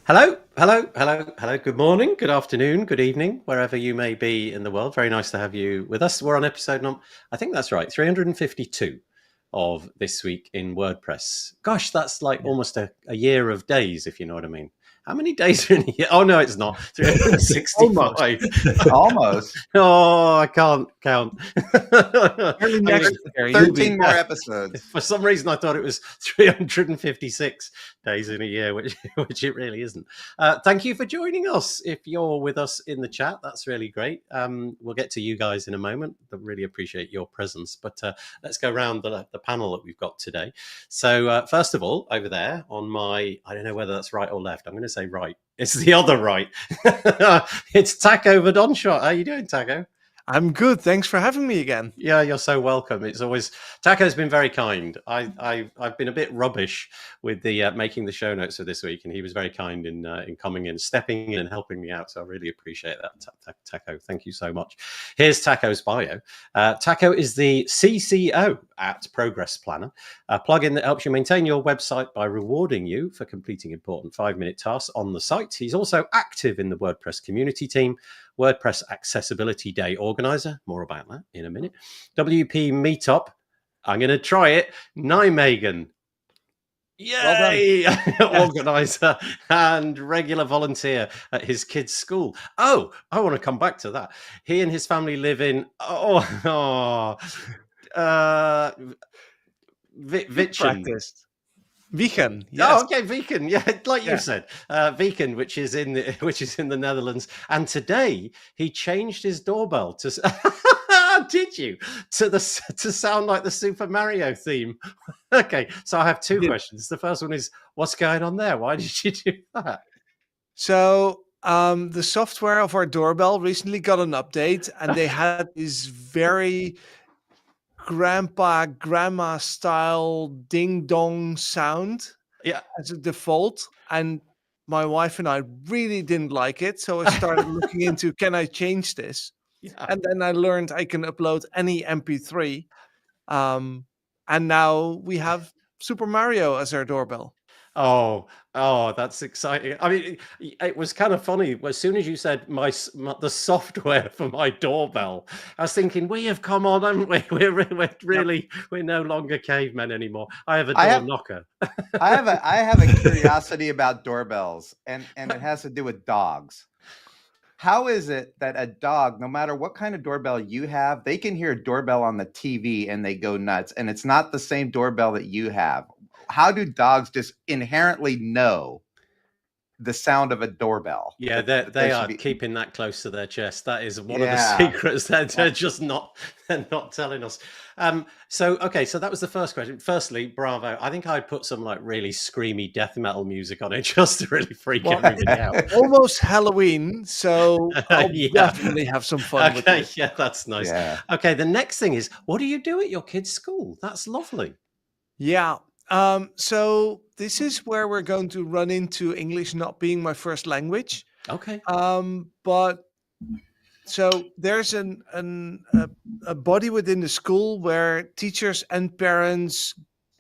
Hello, hello, hello, hello. Good morning, good afternoon, good evening, wherever you may be in the world. Very nice to have you with us. We're on episode I think that's right, 352 of This Week in WordPress. Gosh, that's like Yeah. almost a year of days, if you know what I mean. How many days are in a year? Oh, no, it's not. Almost. 365. Almost. Oh, I can't count. Early I'm next gonna, year, you'll be 13 more episodes. for some reason, I thought it was 356 days in a year, which it really isn't. Thank you for joining us. If you're with us in the chat, that's really great. We'll get to you guys in a moment. I really appreciate your presence. But let's go around the panel that we've got today. So first of all, over there on my, I don't know whether that's right or left. I'm going to say right. It's the other right. It's Taco Verdonschot. How are you doing, Taco? I'm good. Thanks for having me again. Yeah, you're so welcome. It's always Taco's been very kind. I've been a bit rubbish with the making the show notes for this week, and he was very kind in coming in, stepping in, and helping me out. So I really appreciate that, Taco. Thank you so much. Here's Taco's bio. Taco is the CCO at Progress Planner, a plugin that helps you maintain your website by rewarding you for completing important 5-minute tasks on the site. He's also active in the WordPress community team, WordPress Accessibility Day organizer. More about that in a minute. WP Meetup. I'm going to try it. Nijmegen. Yay! Well organizer and regular volunteer at his kids' school. Oh, I want to come back to that. He and his family live in Vitchen. Weekend. Yes. Oh, Yes. okay, Beacon. Yeah, like you said, Beacon, which is in the Netherlands. And today he changed his doorbell to. Did you to sound like the Super Mario theme? Okay, so I have two questions. The first one is, what's going on there? Why did you do that? So the software of our doorbell recently got an update, and they had this very grandma style ding dong sound as a default, and my wife and I really didn't like it, so I started looking into, can I change this? And then I learned I can upload any MP3, and now we have Super Mario as our doorbell. Oh, that's exciting. I mean, it was kind of funny. As soon as you said the software for my doorbell, I was thinking, we have come on, haven't we? We're no longer cavemen anymore. I have a door knocker. I have a curiosity about doorbells, and it has to do with dogs. How is it that a dog, no matter what kind of doorbell you have, they can hear a doorbell on the TV and they go nuts, and it's not the same doorbell that you have? How do dogs just inherently know the sound of a doorbell? Yeah, they are keeping that close to their chest. That is one of the secrets. They're just not. They're not telling us. So that was the first question. Firstly, bravo. I think I'd put some like really screamy death metal music on it just to really freak everybody out. Almost Halloween, so I'll definitely have some fun with it. Yeah, that's nice. Yeah. Okay, the next thing is, what do you do at your kids' school? That's lovely. Yeah. So this is where we're going to run into English not being my first language. Okay. But so there's a body within the school where teachers and parents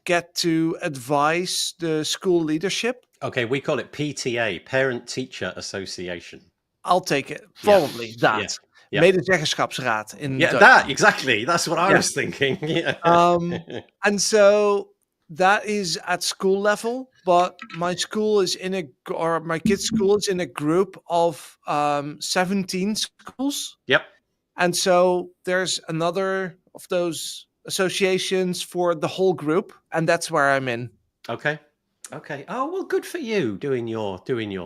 get to advise the school leadership. Okay, we call it PTA, Parent Teacher Association. I'll take it. Probably that. Yeah. Medezeggenschapsraad in Dutch. That exactly. That's what I was thinking. Yeah. And so that is at school level, but my school is my kids' school is in a group of 17 schools. Yep. And so there's another of those associations for the whole group, and that's where I'm in. Okay. Oh, well, good for you doing your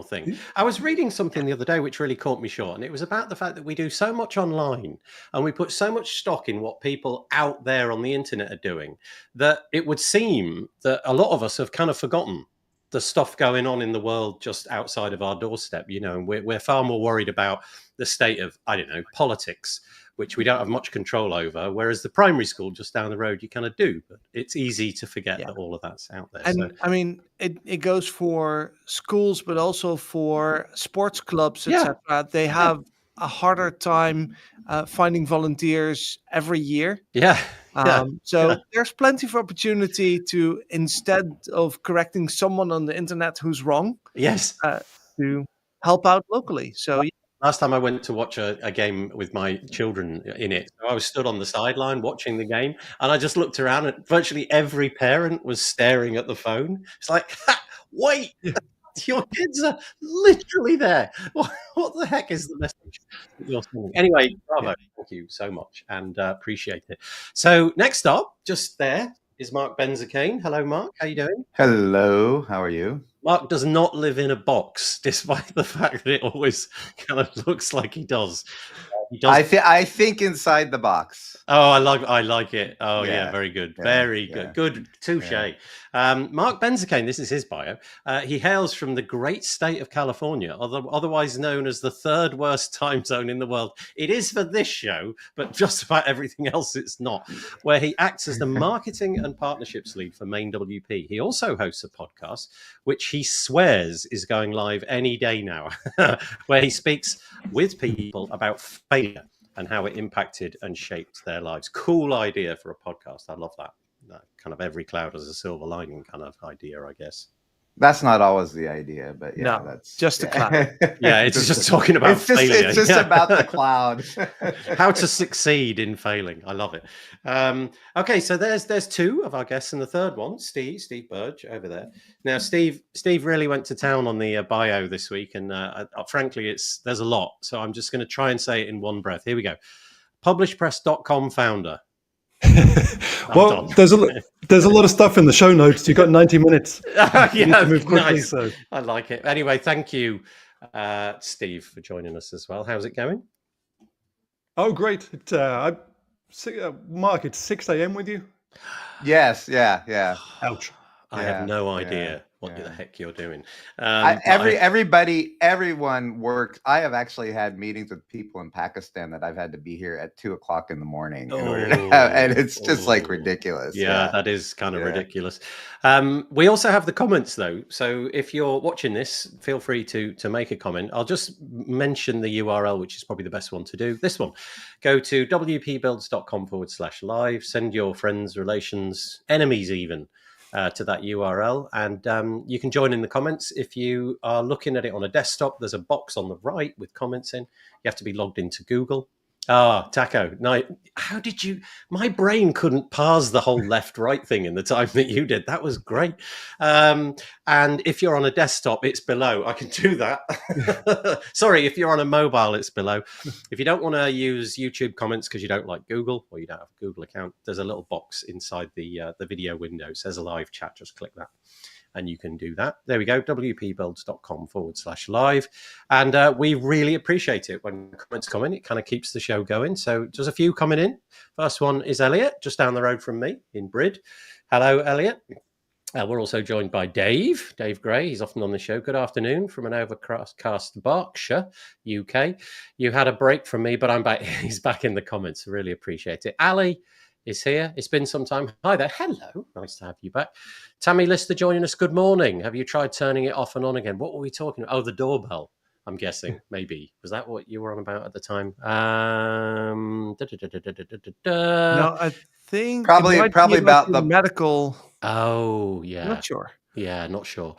thing. I was reading something the other day which really caught me short, and it was about the fact that we do so much online and we put so much stock in what people out there on the internet are doing that it would seem that a lot of us have kind of forgotten the stuff going on in the world just outside of our doorstep, and we're far more worried about the state of, I don't know, politics, which we don't have much control over, whereas the primary school just down the road you kind of do. But it's easy to forget that all of that's out there. And I mean, it goes for schools, but also for sports clubs, etc. They have a harder time finding volunteers every year. So there's plenty of opportunity to, instead of correcting someone on the internet who's wrong, to help out locally. So Last time I went to watch a game with my children in it, I was stood on the sideline watching the game, and I just looked around, and virtually every parent was staring at the phone. It's like, wait, your kids are literally there. What the heck is the message that you're sending? Anyway, bravo. Thank you so much, and appreciate it. So next up, just there, is Marc Benzakein. Hello, Marc. How you doing? Hello. How are you? Marc does not live in a box, despite the fact that it always kind of looks like he does. He does. I think inside the box. Oh, I like it. Oh, yeah, very good. Yeah, Very good. Good. Touche. Marc Benzakein, this is his bio. He hails from the great state of California, otherwise known as the third worst time zone in the world. It is for this show, but just about everything else it's not, where he acts as the marketing and partnerships lead for Main WP. He also hosts a podcast, which he swears is going live any day now, where he speaks with people about failure and how it impacted and shaped their lives. Cool idea for a podcast. I love that. Kind of every cloud has a silver lining kind of idea, I guess. That's not always the idea, but yeah, that's just a cloud. Yeah, it's just talking about failure. It's just about the cloud. How to succeed in failing. I love it. Okay, so there's two of our guests, and the third one, Steve Burge over there. Now, Steve really went to town on the bio this week, and frankly, there's a lot. So I'm just going to try and say it in one breath. Here we go. Publishpress.com founder. Well, there's a lot of stuff in the show notes. You've got 90 minutes. Yeah, move quickly, nice. So. I like it. Anyway, thank you, Steve, for joining us as well. How's it going? Oh, great. Marc, it's 6 a.m. with you? Yes, yeah. Ouch. I have no idea what the heck you're doing. Everyone works. I have actually had meetings with people in Pakistan that I've had to be here at 2:00 in the morning in order to have, and it's just like ridiculous. Yeah, that is kind of ridiculous. We also have the comments though. So if you're watching this, feel free to make a comment. I'll just mention the URL, which is probably the best one to do. This one, go to wpbuilds.com/live, send your friends, relations, enemies even, to that URL, and you can join in the comments. If you are looking at it on a desktop, there's a box on the right with comments in. You have to be logged into Google. Taco, no, how did you? My brain couldn't parse the whole left-right thing in the time that you did. That was great. And if you're on a desktop, it's below. I can do that. Sorry, if you're on a mobile, it's below. If you don't want to use YouTube comments because you don't like Google or you don't have a Google account, there's a little box inside the video window. It says a live chat. Just click that, and you can do that. There we go, wpbuilds.com/live. And we really appreciate it when comments come in. It kind of keeps the show going. So there's a few coming in. First one is Elliot, just down the road from me in Brid. Hello, Elliot. We're also joined by Dave Gray. He's often on the show. Good afternoon from an overcast Berkshire, UK. You had a break from me, but I'm back. He's back in the comments. Really appreciate it. Ali is here. It's been some time. Hi there. Hello. Nice to have you back. Tammy Lister joining us. Good morning. Have you tried turning it off and on again? What were we talking about? Oh, the doorbell, I'm guessing. Maybe. Was that what you were on about at the time? No, I think probably about the medical. Oh, yeah. I'm not sure. Yeah, not sure.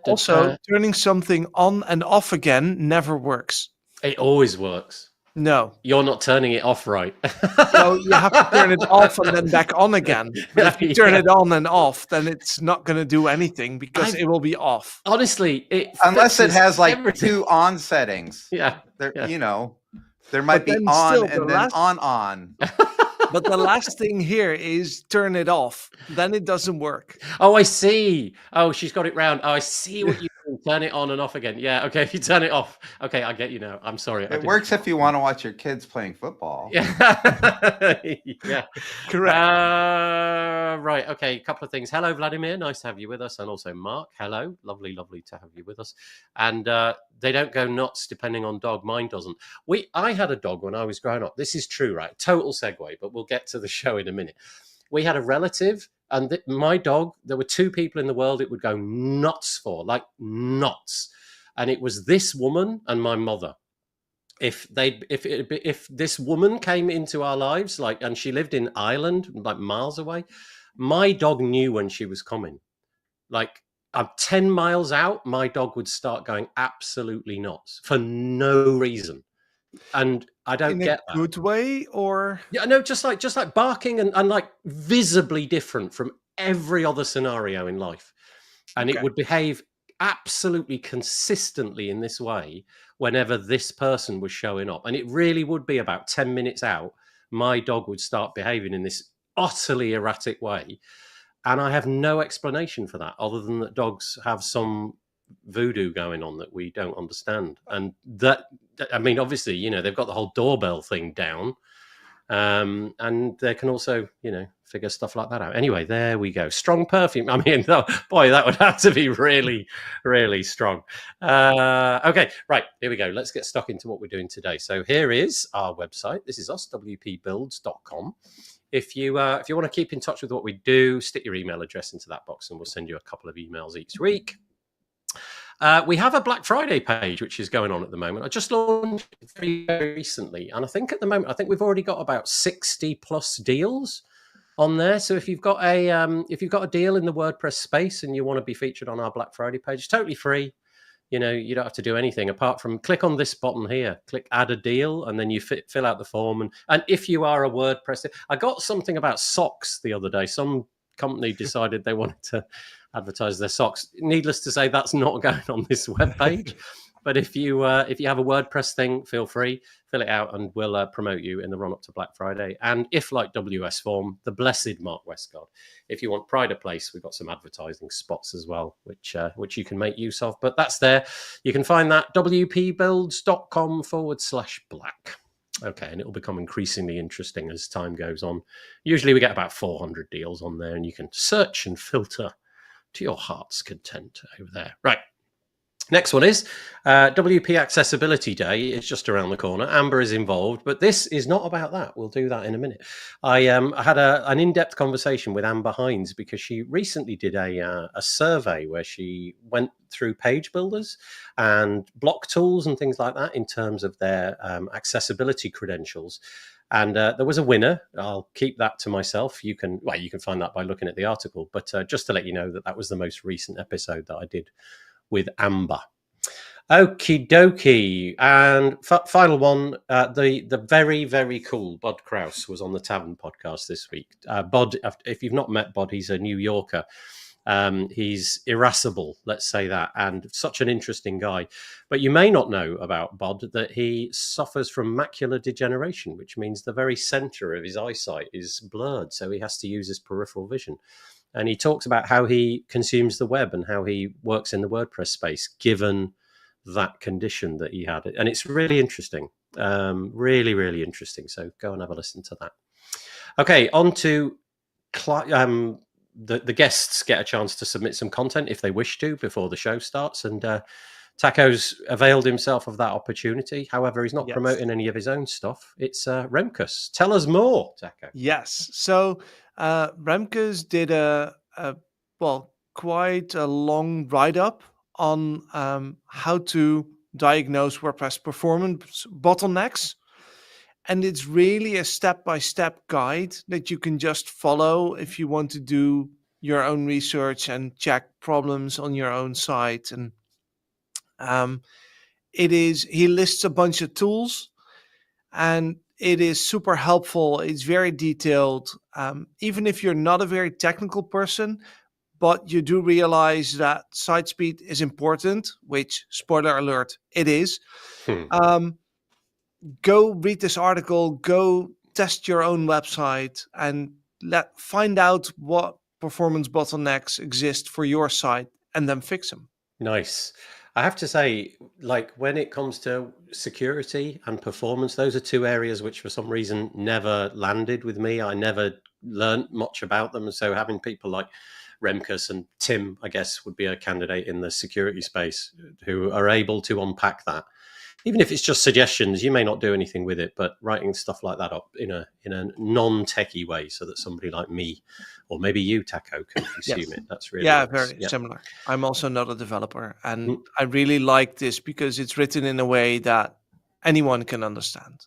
Also, turning something on and off again never works. It always works. No. You're not turning it off right. No, you have to turn it off and then back on again. But if you turn it on and off, then it's not going to do anything because it will be off. Honestly, unless it has like two on settings. Yeah. You know, there might be on and then on. But the last thing here is turn it off. Then it doesn't work. Oh, I see. Oh, she's got it round. Oh, I see what you mean. Turn it on and off again. Yeah, okay, if you turn it off. Okay, I get you now. I'm sorry. It works if you want to watch your kids playing football. Yeah. Yeah. Correct. Right, okay, a couple of things. Hello, Vladimir. Nice to have you with us. And also Mark. Hello. Lovely to have you with us. And they don't go nuts depending on dog. Mine doesn't. I had a dog when I was growing up. This is true, right? Total segue, but we'll get to the show in a minute. We had a relative, and my dog, there were two people in the world it would go nuts for, like nuts. And it was this woman and my mother. If this woman came into our lives, and she lived in Ireland, like miles away, my dog knew when she was coming. Like, I'm 10 miles out, my dog would start going absolutely nuts for no reason. And I don't get that. In a good way, or? Yeah, no, just like barking and like visibly different from every other scenario in life. And it would behave absolutely consistently in this way whenever this person was showing up. And it really would be about 10 minutes out, my dog would start behaving in this utterly erratic way. And I have no explanation for that other than that dogs have some voodoo going on that we don't understand. And that, I mean, obviously, you know, they've got the whole doorbell thing down. And they can also, you know, figure stuff like that out. Anyway, there we go. Strong perfume. I mean, boy, that would have to be really, really strong. Okay, right, here we go. Let's get stuck into what we're doing today. So here is our website. This is us, wpbuilds.com. If you want to keep in touch with what we do, stick your email address into that box and we'll send you a couple of emails each week. We have a Black Friday page, which is going on at the moment. I just launched it very, very recently. And I think at the moment, I think we've already got about 60 plus deals on there. So if you've got a deal in the WordPress space and you want to be featured on our Black Friday page, it's totally free. You know, you don't have to do anything apart from click on this button here, click add a deal, and then you fill out the form. And if you are a WordPress, I got something about socks the other day. Some company decided they wanted to advertise their socks. Needless to say, that's not going on this webpage. But if you have a WordPress thing, feel free, fill it out, and we'll promote you in the run up to Black Friday. And if, like WS Form, the blessed Marc Westgard, if you want pride of place, we've got some advertising spots as well, which you can make use of. But that's there. You can find that wpbuilds.com/black. Okay, and it will become increasingly interesting as time goes on. Usually we get about 400 deals on there, and you can search and filter to your heart's content over there. Right. Next one is WP Accessibility Day is just around the corner. Amber is involved, but this is not about that. We'll do that in a minute. I had an in-depth conversation with Amber Hines because she recently did a survey where she went through page builders and block tools and things like that in terms of their accessibility credentials. And there was a winner. I'll keep that to myself. You can find that by looking at the article. But just to let you know that was the most recent episode that I did with Amber. Okie dokie. And final one, the very, very cool Bud Krause was on the Tavern podcast this week. Bud, if you've not met Bud, he's a New Yorker. He's irascible, let's say that, and such an interesting guy. But you may not know about Bud that he suffers from macular degeneration, which means the very center of his eyesight is blurred. So he has to use his peripheral vision. And he talks about how he consumes the web and how he works in the WordPress space, given that condition that he had. And it's really interesting, really, really interesting. So go and have a listen to that. Okay, on to the guests get a chance to submit some content if they wish to before the show starts. And Taco's availed himself of that opportunity. However, he's not promoting any of his own stuff. It's Remkus. Tell us more, Taco. Yes. So Remkus did quite a long write-up on how to diagnose WordPress performance bottlenecks. And it's really a step-by-step guide that you can just follow if you want to do your own research and check problems on your own site. And he lists a bunch of tools, and it is super helpful. It's very detailed. Even if you're not a very technical person, but you do realize that site speed is important, which, spoiler alert, it is. Go read this article, go test your own website, and find out what performance bottlenecks exist for your site, and then fix them. Nice. I have to say, like, when it comes to security and performance, those are two areas which for some reason never landed with me. I never learned much about them. So having people like Remkus and Tim, I guess, would be a candidate in the security space who are able to unpack that. Even if it's just suggestions, you may not do anything with it, but writing stuff like that up in a non-techie way so that somebody like me, or maybe you, Taco, can consume it. That's really nice. Very similar. I'm also not a developer, and I really like this because it's written in a way that anyone can understand.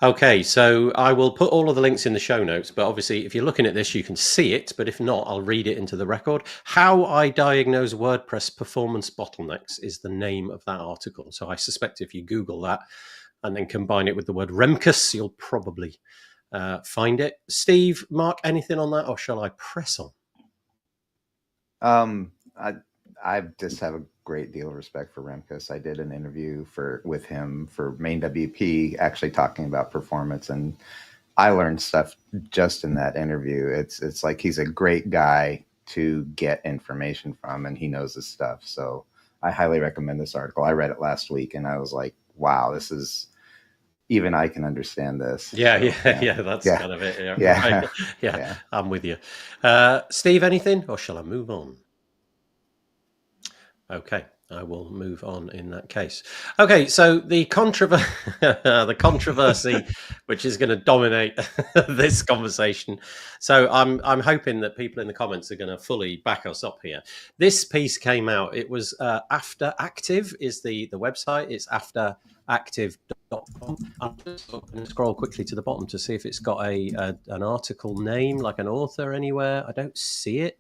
Okay, so I will put all of the links in the show notes, but obviously if you're looking at this, you can see it, but if not, I'll read it into the record. How I Diagnose WordPress Performance Bottlenecks is the name of that article. So I suspect if you Google that and then combine it with the word Remkus, you'll probably find it. Steve, Mark, anything on that, or shall I press on? I just have a great deal of respect for Remkus. I did an interview with him for Main WP, actually talking about performance, and I learned stuff just in that interview. It's like he's a great guy to get information from, and he knows his stuff. So I highly recommend this article. I read it last week, and I was like, wow, this is, even I can understand this. Yeah, that's kind of it. Yeah. Right. I'm with you. Steve, anything, or shall I move on? Okay, I will move on in that case. Okay, so the controversy, which is going to dominate this conversation. So I'm hoping that people in the comments are going to fully back us up here. This piece came out. It was After Active is the website. It's afteractive.com. I'm just going to scroll quickly to the bottom to see if it's got an article name, like an author anywhere. I don't see it.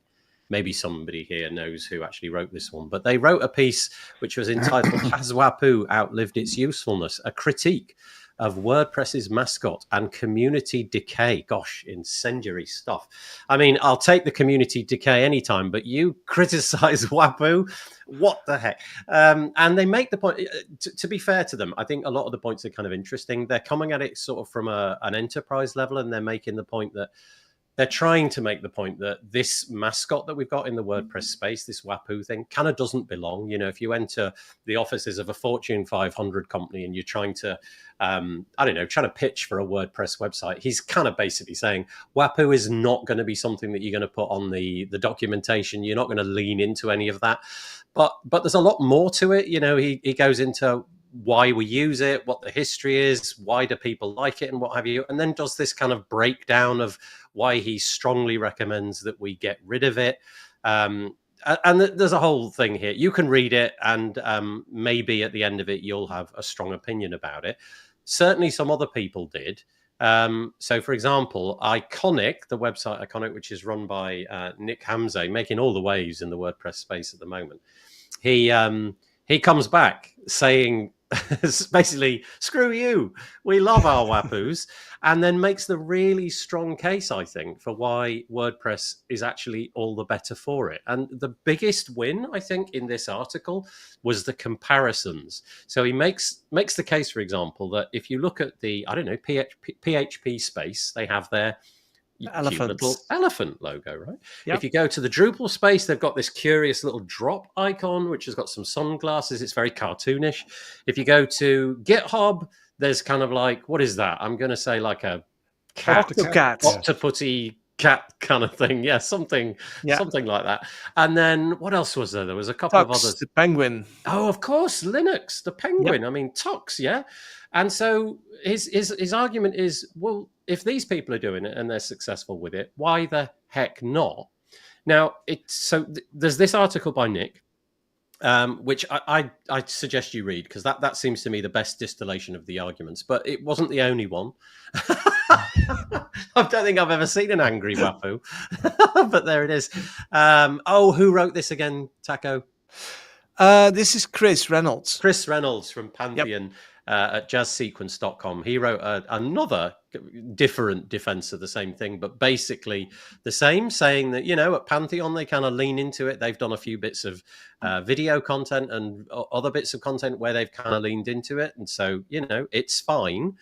Maybe somebody here knows who actually wrote this one, but they wrote a piece which was entitled Has WAPU Outlived Its Usefulness? A Critique of WordPress's Mascot and Community Decay. Gosh, incendiary stuff. I mean, I'll take the community decay anytime, but you criticize WAPU? What the heck? And they make the point, to be fair to them, I think a lot of the points are kind of interesting. They're coming at it sort of from an enterprise level, and they're making the point that they're trying to make the point that this mascot that we've got in the WordPress space, this WAPU thing, kind of doesn't belong. You know, if you enter the offices of a Fortune 500 company and you're trying to, trying to pitch for a WordPress website, he's kind of basically saying WAPU is not going to be something that you're going to put on the documentation. You're not going to lean into any of that. But there's a lot more to it. You know, he goes into why we use it, what the history is, why do people like it, and what have you, and then does this kind of breakdown of why he strongly recommends that we get rid of it. And there's a whole thing here. You can read it, and maybe at the end of it, you'll have a strong opinion about it. Certainly some other people did. So, for example, Iconic, the website Iconic, which is run by Nick Hamze, making all the waves in the WordPress space at the moment, he comes back saying, basically, screw you, we love our WAPUs, and then makes the really strong case, I think, for why WordPress is actually all the better for it. And the biggest win, I think, in this article was the comparisons. So he makes the case, for example, that if you look at the, PHP space, they have their little elephant logo, right? Yep. If you go to the Drupal space, they've got this curious little drop icon, which has got some sunglasses. It's very cartoonish. If you go to GitHub, there's kind of like, what is that? I'm going to say like a octopusy cat kind of thing. Yeah, something like that. And then what else was there? There was a couple of others. The penguin. Oh, of course, Linux, the penguin. Yep. I mean, Tux, yeah. And so his argument is, well, if these people are doing it and they're successful with it, why the heck not? Now, there's this article by Nick, which I suggest you read, because that seems to me the best distillation of the arguments. But it wasn't the only one. I don't think I've ever seen an angry WAPU, but there it is. Who wrote this again, Taco? This is Chris Reynolds. Chris Reynolds from Pantheon. Yep. At jazzsequence.com. He wrote another different defense of the same thing, but basically the same, saying that, you know, at Pantheon, they kind of lean into it. They've done a few bits of video content and other bits of content where they've kind of leaned into it. And so, you know, it's fine.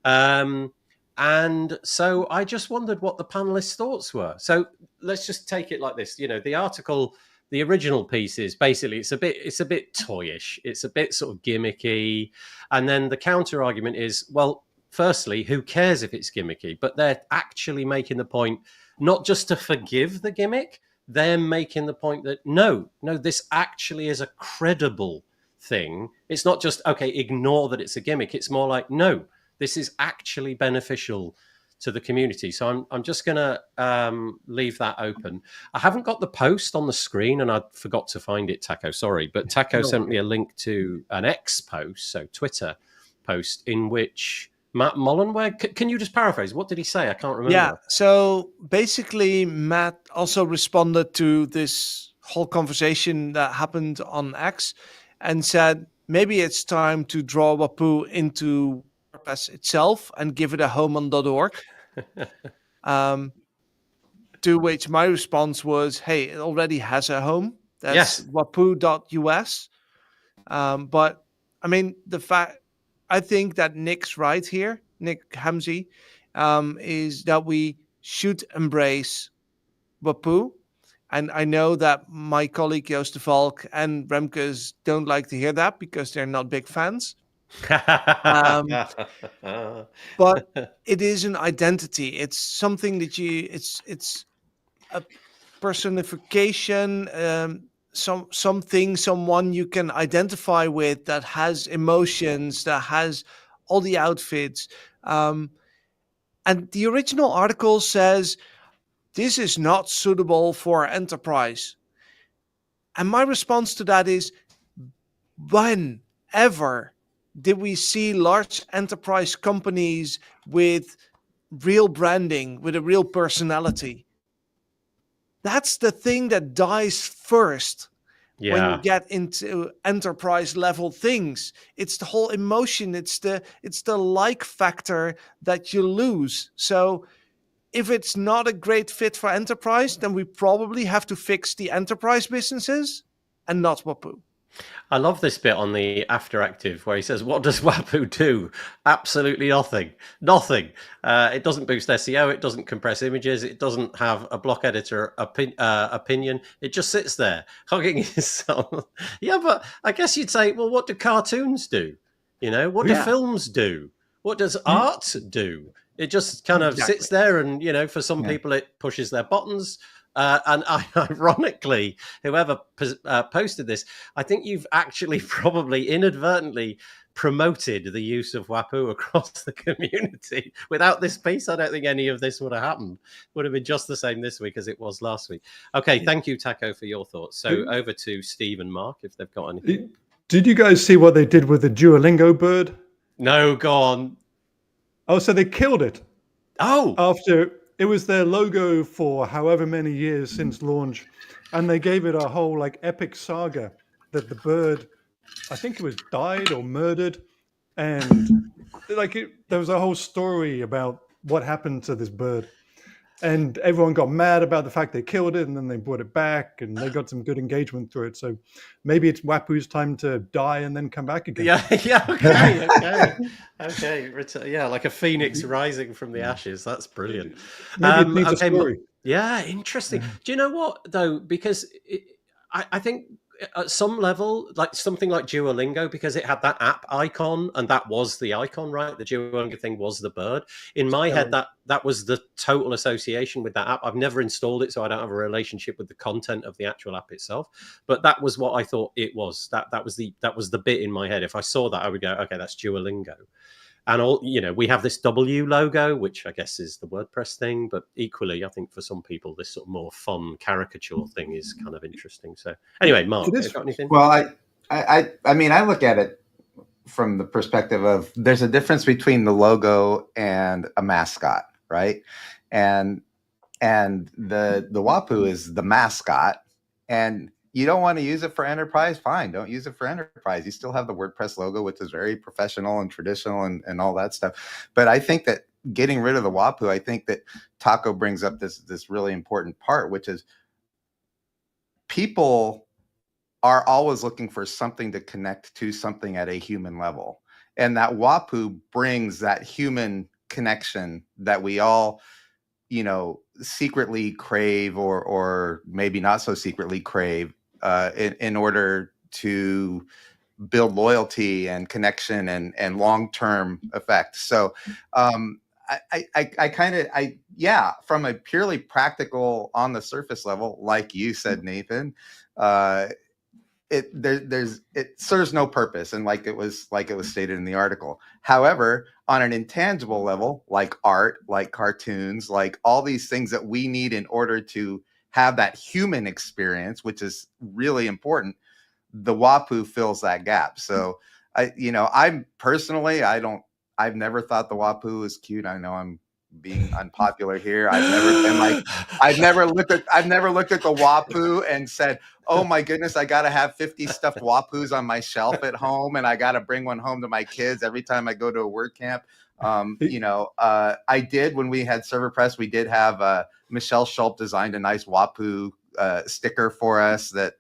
And so I just wondered what the panelists' thoughts were. So let's just take it like this. You know, the article, the original piece is basically, it's a bit toyish. It's a bit sort of gimmicky. And then the counter argument is, well, firstly, who cares if it's gimmicky? But they're actually making the point, not just to forgive the gimmick, they're making the point that no, this actually is a credible thing. It's not just, okay, ignore that it's a gimmick. It's more like, no, this is actually beneficial to the community. So I'm just going to leave that open. I haven't got the post on the screen, and I forgot to find it, Taco, sorry. But Taco sent me a link to an X post, so Twitter post, in which Matt Mullenweg. Can you just paraphrase? What did he say? I can't remember. Yeah. So basically, Matt also responded to this whole conversation that happened on X and said, maybe it's time to draw Wapoo into WordPress itself and give it a home on .org. To which my response was, hey, it already has a home. That's wapoo.us. But I mean, I think that Nick's right here, Nick Hamzy, is that we should embrace Wapoo. And I know that my colleague Joost de Valk and Remkes don't like to hear that because they're not big fans. But it is an identity. It's something that it's a personification, someone you can identify with, that has emotions, that has all the outfits. And the original article says, this is not suitable for enterprise. And my response to that is, whenever did we see large enterprise companies with real branding, with a real personality? That's the thing that dies first when you get into enterprise level things. It's the whole emotion. It's the like factor that you lose. So if it's not a great fit for enterprise, then we probably have to fix the enterprise businesses and not Wapoo. I love this bit on the after active where he says, what does Wapoo do? Absolutely nothing. Nothing. It doesn't boost SEO. It doesn't compress images. It doesn't have a block editor opinion. It just sits there hugging itself. Yeah, but I guess you'd say, well, what do cartoons do? What do films do? What does art do? It just kind of sits there and, for some people, it pushes their buttons. And ironically, whoever posted this, I think you've actually probably inadvertently promoted the use of Wapoo across the community. Without this piece, I don't think any of this would have happened. Would have been just the same this week as it was last week. Okay, thank you, Taco, for your thoughts. So over to Steve and Mark, if they've got anything. Did you guys see what they did with the Duolingo bird? No, go on. Oh, so they killed it. Oh! After... It was their logo for however many years since launch, and they gave it a whole epic saga that the bird, I think it was died or murdered, and there was a whole story about what happened to this bird, and everyone got mad about the fact they killed it, and then they brought it back, and they got some good engagement through it. So maybe it's Wapoo's time to die and then come back again. Okay. Yeah, like a phoenix rising from the ashes. That's brilliant. Maybe it needs a story. Yeah, interesting. Do you know what, though? Because I think at some level, like something like Duolingo, because it had that app icon, and that was the icon, right? The Duolingo thing was the bird. In my head, that was the total association with that app. I've never installed it, so I don't have a relationship with the content of the actual app itself. But that was what I thought it was. That was the bit in my head. If I saw that, I would go, okay, that's Duolingo. And we have this W logo, which I guess is the WordPress thing, but equally, I think for some people, this sort of more fun caricature thing is kind of interesting. So anyway, Mark, have you got anything? Well, I mean, I look at it from the perspective of there's a difference between the logo and a mascot, right? And the Wapoo is the mascot, and you don't want to use it for enterprise? Fine, don't use it for enterprise. You still have the WordPress logo, which is very professional and traditional and all that stuff. But I think that getting rid of the Wapoo, I think that Taco brings up this really important part, which is people are always looking for something to connect to something at a human level. And that Wapoo brings that human connection that we all, secretly crave or maybe not so secretly crave in order to build loyalty and connection and long-term effect. So from a purely practical on the surface level, like you said, Nathan, it serves no purpose, and like it was stated in the article. However, on an intangible level, like art, like cartoons, like all these things that we need in order to have that human experience, which is really important, the Wapoo fills that gap. So I'm personally, I I've never thought the Wapuu was cute. I know I'm being unpopular here. I've never looked at the Wapuu and said, oh my goodness, I got to have 50 stuffed Wapoos on my shelf at home, and I got to bring one home to my kids every time I go to a WordCamp. I did, when we had Server Press, we did have Michelle Schulp designed a nice Wapuu sticker for us that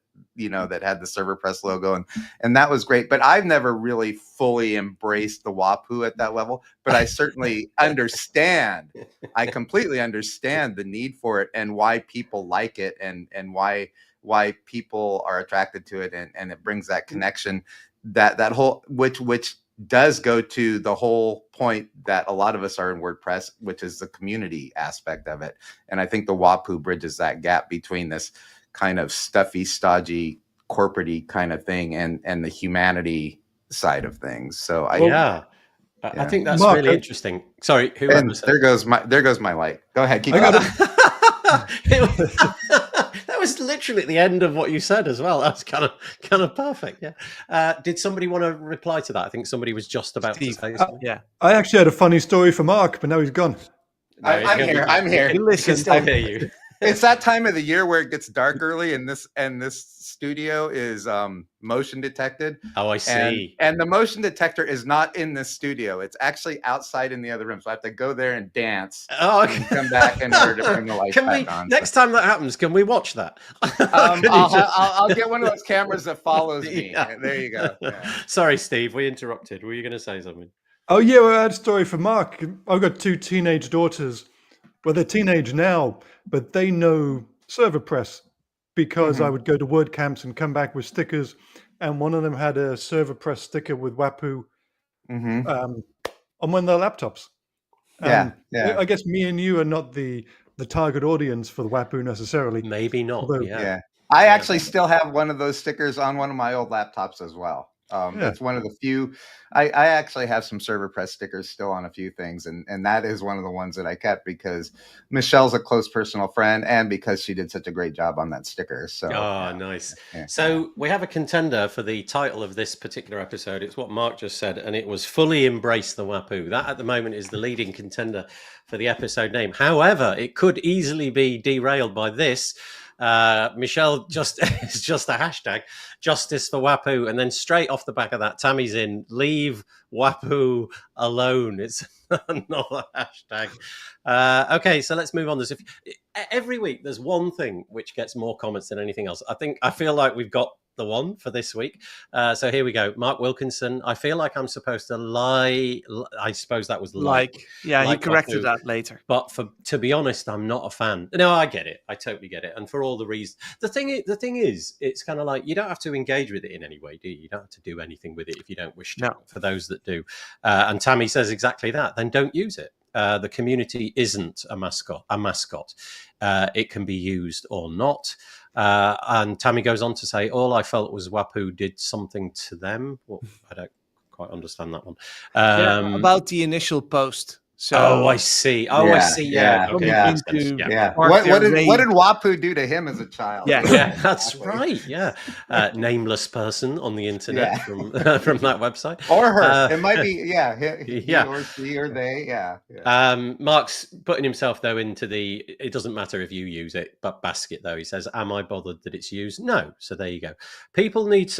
had the Server Press logo, and that was great. But I've never really fully embraced the Wapuu at that level. But I certainly understand. I completely understand the need for it and why people like it, and why people are attracted to it, and it brings that connection, that whole which does go to the whole point that a lot of us are in WordPress, which is the community aspect of it. And I think the Wapuu bridges that gap between this kind of stuffy, stodgy, corporate-y kind of thing and the humanity side of things. So I think that's Marc, really interesting. Sorry, and there goes my light. Go ahead, keep going. That was literally at the end of what you said as well. That's kind of perfect. Yeah. Did somebody want to reply to that? I think somebody was just about to say something. Yeah. I actually had a funny story for Marc, but now he's gone. I'm here. Listen, still hear you. It's that time of the year where it gets dark early, and this studio is motion detected. Oh, I see. And the motion detector is not in this studio. It's actually outside in the other room. So I have to go there and dance. Oh, okay. And come back in order to bring the lights back on. Next time that happens, can we watch that? I'll get one of those cameras that follows me. Yeah. There you go. Yeah. Sorry, Steve, we interrupted. Were you going to say something? Oh, yeah, well, I had a story for Marc. I've got 2 teenage daughters. Well, they're teenage now, but they know Server Press because I would go to WordCamps and come back with stickers. And one of them had a Server Press sticker with Wapuu on one of their laptops. Yeah. I guess me and you are not the target audience for the Wapuu necessarily. Maybe not. Although, I actually still have one of those stickers on one of my old laptops as well. That's one of the few. I actually have some Server Press stickers still on a few things, and that is one of the ones that I kept because Michelle's a close personal friend, and because she did such a great job on that sticker. So, nice. Yeah. So we have a contender for the title of this particular episode. It's what Marc just said, and it was "Fully Embrace the Wapuu." That at the moment is the leading contender for the episode name. However, it could easily be derailed by this. Michelle it's just a hashtag, justice for Wapuu, and then straight off the back of that, Tammy's in, leave Wapuu alone. It's another hashtag. Okay, so let's move on. Every week there's one thing which gets more comments than anything else. I feel like we've got the one for this week. So here we go. Mark Wilkinson. I feel like I'm supposed to lie. I suppose that was like. Yeah, like he corrected that later. But to be honest, I'm not a fan. No, I get it. I totally get it. And for all the reasons. The thing is, it's kind of like you don't have to engage with it in any way, do you? You don't have to do anything with it if you don't wish to. No. For those that do. And Tammy says exactly that. Then don't use it. The community isn't a mascot. It can be used or not. And Tammy goes on to say, all I felt was Wapuu did something to them. Well, I don't quite understand that one. About the initial post. So, I see. I see. Yeah. Okay. What did Wapuu do to him as a child? Yeah, that's right. Yeah. Nameless person on the internet from that website. Or her. It might be, he or she or they. Yeah. Marc's putting himself, though, into it doesn't matter if you use it, but basket, though. He says, am I bothered that it's used? No. So there you go.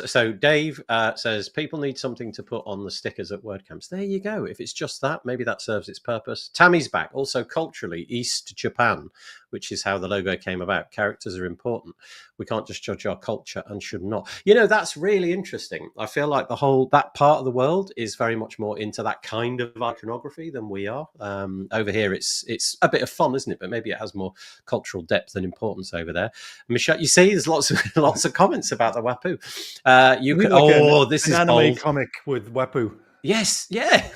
So Dave says, people need something to put on the stickers at WordCamps. There you go. If it's just that, maybe that serves its purpose. Tammy's back. Also, culturally, East Japan, which is how the logo came about. Characters are important. We can't just judge our culture and should not. That's really interesting. I feel like that part of the world is very much more into that kind of iconography than we are. Over here, it's a bit of fun, isn't it? But maybe it has more cultural depth and importance over there. Michelle, you see, there's lots of comments about the Wapuu. This is an anime bold. comic with Wapuu. Yes, yeah.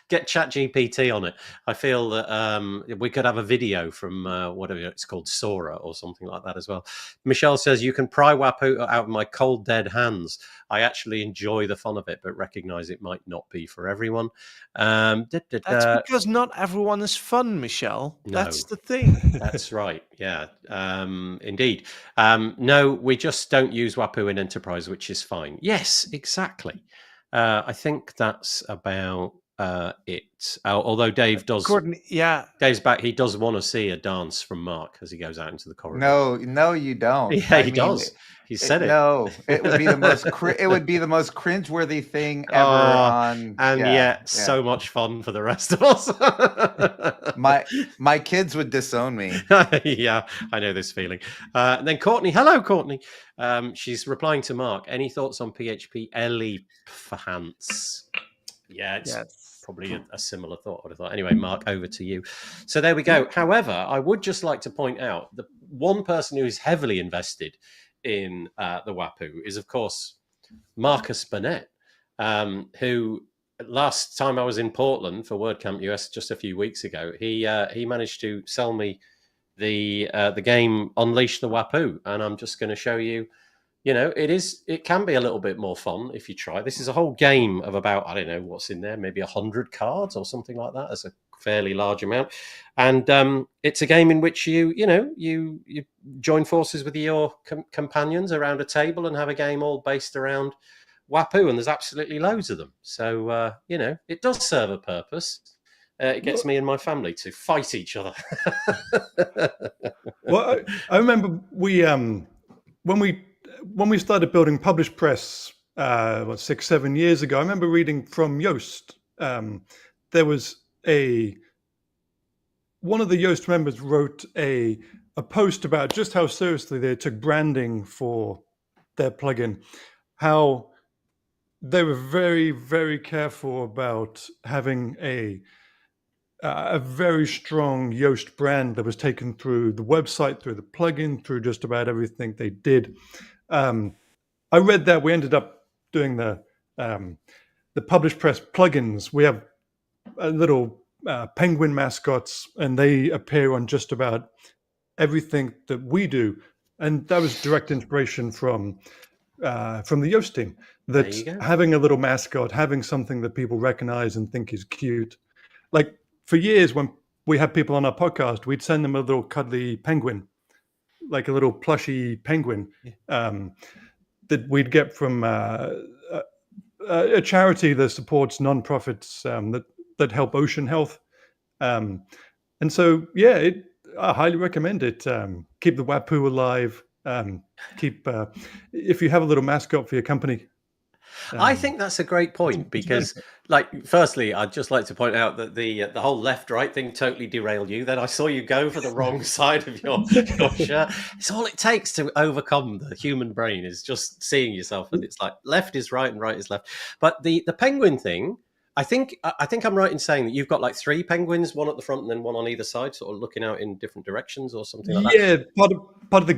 Get ChatGPT on it. I feel that we could have a video from whatever it's called, Sora or something like that as well. Michelle says, you can pry Wapuu out of my cold, dead hands. I actually enjoy the fun of it, but recognize it might not be for everyone. That's because not everyone is fun, Michelle. No, that's the thing. That's right. Yeah, indeed. No, we just don't use Wapuu in enterprise, which is fine. Yes, exactly. I think that's about although Dave does, Courtney, yeah, Dave's back. He does want to see a dance from Marc as he goes out into the corridor. No, you don't. Yeah, he does. He said it. No, it would be the most. It would be the most cringeworthy thing ever on. And yet, so much fun for the rest of us. My kids would disown me. Yeah, I know this feeling. Then Courtney, hello, Courtney. She's replying to Marc. Any thoughts on PHP Elephants? Yeah, it's probably a similar thought, I would have thought. Anyway, Marc, over to you. So there we go. However, I would just like to point out the one person who is heavily invested in the Wapuu is, of course, Marcus Burnett, who last time I was in Portland for WordCamp US just a few weeks ago, he managed to sell me the game Unleash the Wapuu, and I'm just going to show you. It can be a little bit more fun if you try. This is a whole game of about, I don't know what's in there, maybe 100 cards or something like that. That's a fairly large amount. And it's a game in which you join forces with your companions around a table and have a game all based around Wapuu, and there's absolutely loads of them. So, it does serve a purpose. It gets me and my family to fight each other. Well, I remember when we started building Publish Press, 6-7 years ago, I remember reading from Yoast. There was one of the Yoast members wrote a post about just how seriously they took branding for their plugin, how they were very, very careful about having a very strong Yoast brand that was taken through the website, through the plugin, through just about everything they did. I read that we ended up doing the Publish Press plugins. We have a little penguin mascots, and they appear on just about everything that we do. And that was direct inspiration from the Yoast team. That having a little mascot, having something that people recognize and think is cute. Like for years, when we had people on our podcast, we'd send them a little cuddly penguin, like a little plushy penguin that we'd get from a charity that supports nonprofits that help ocean health. And so, I highly recommend it. Keep the Wapuu alive. If you have a little mascot for your company. I think that's a great point because, firstly, I'd just like to point out that the whole left-right thing totally derailed you. Then I saw you go for the wrong side of your shirt. It's all it takes to overcome the human brain is just seeing yourself, and it's like left is right and right is left. But the penguin thing, I think I'm right in saying that you've got like 3 penguins, one at the front and then one on either side, sort of looking out in different directions or something like that. Yeah, part of the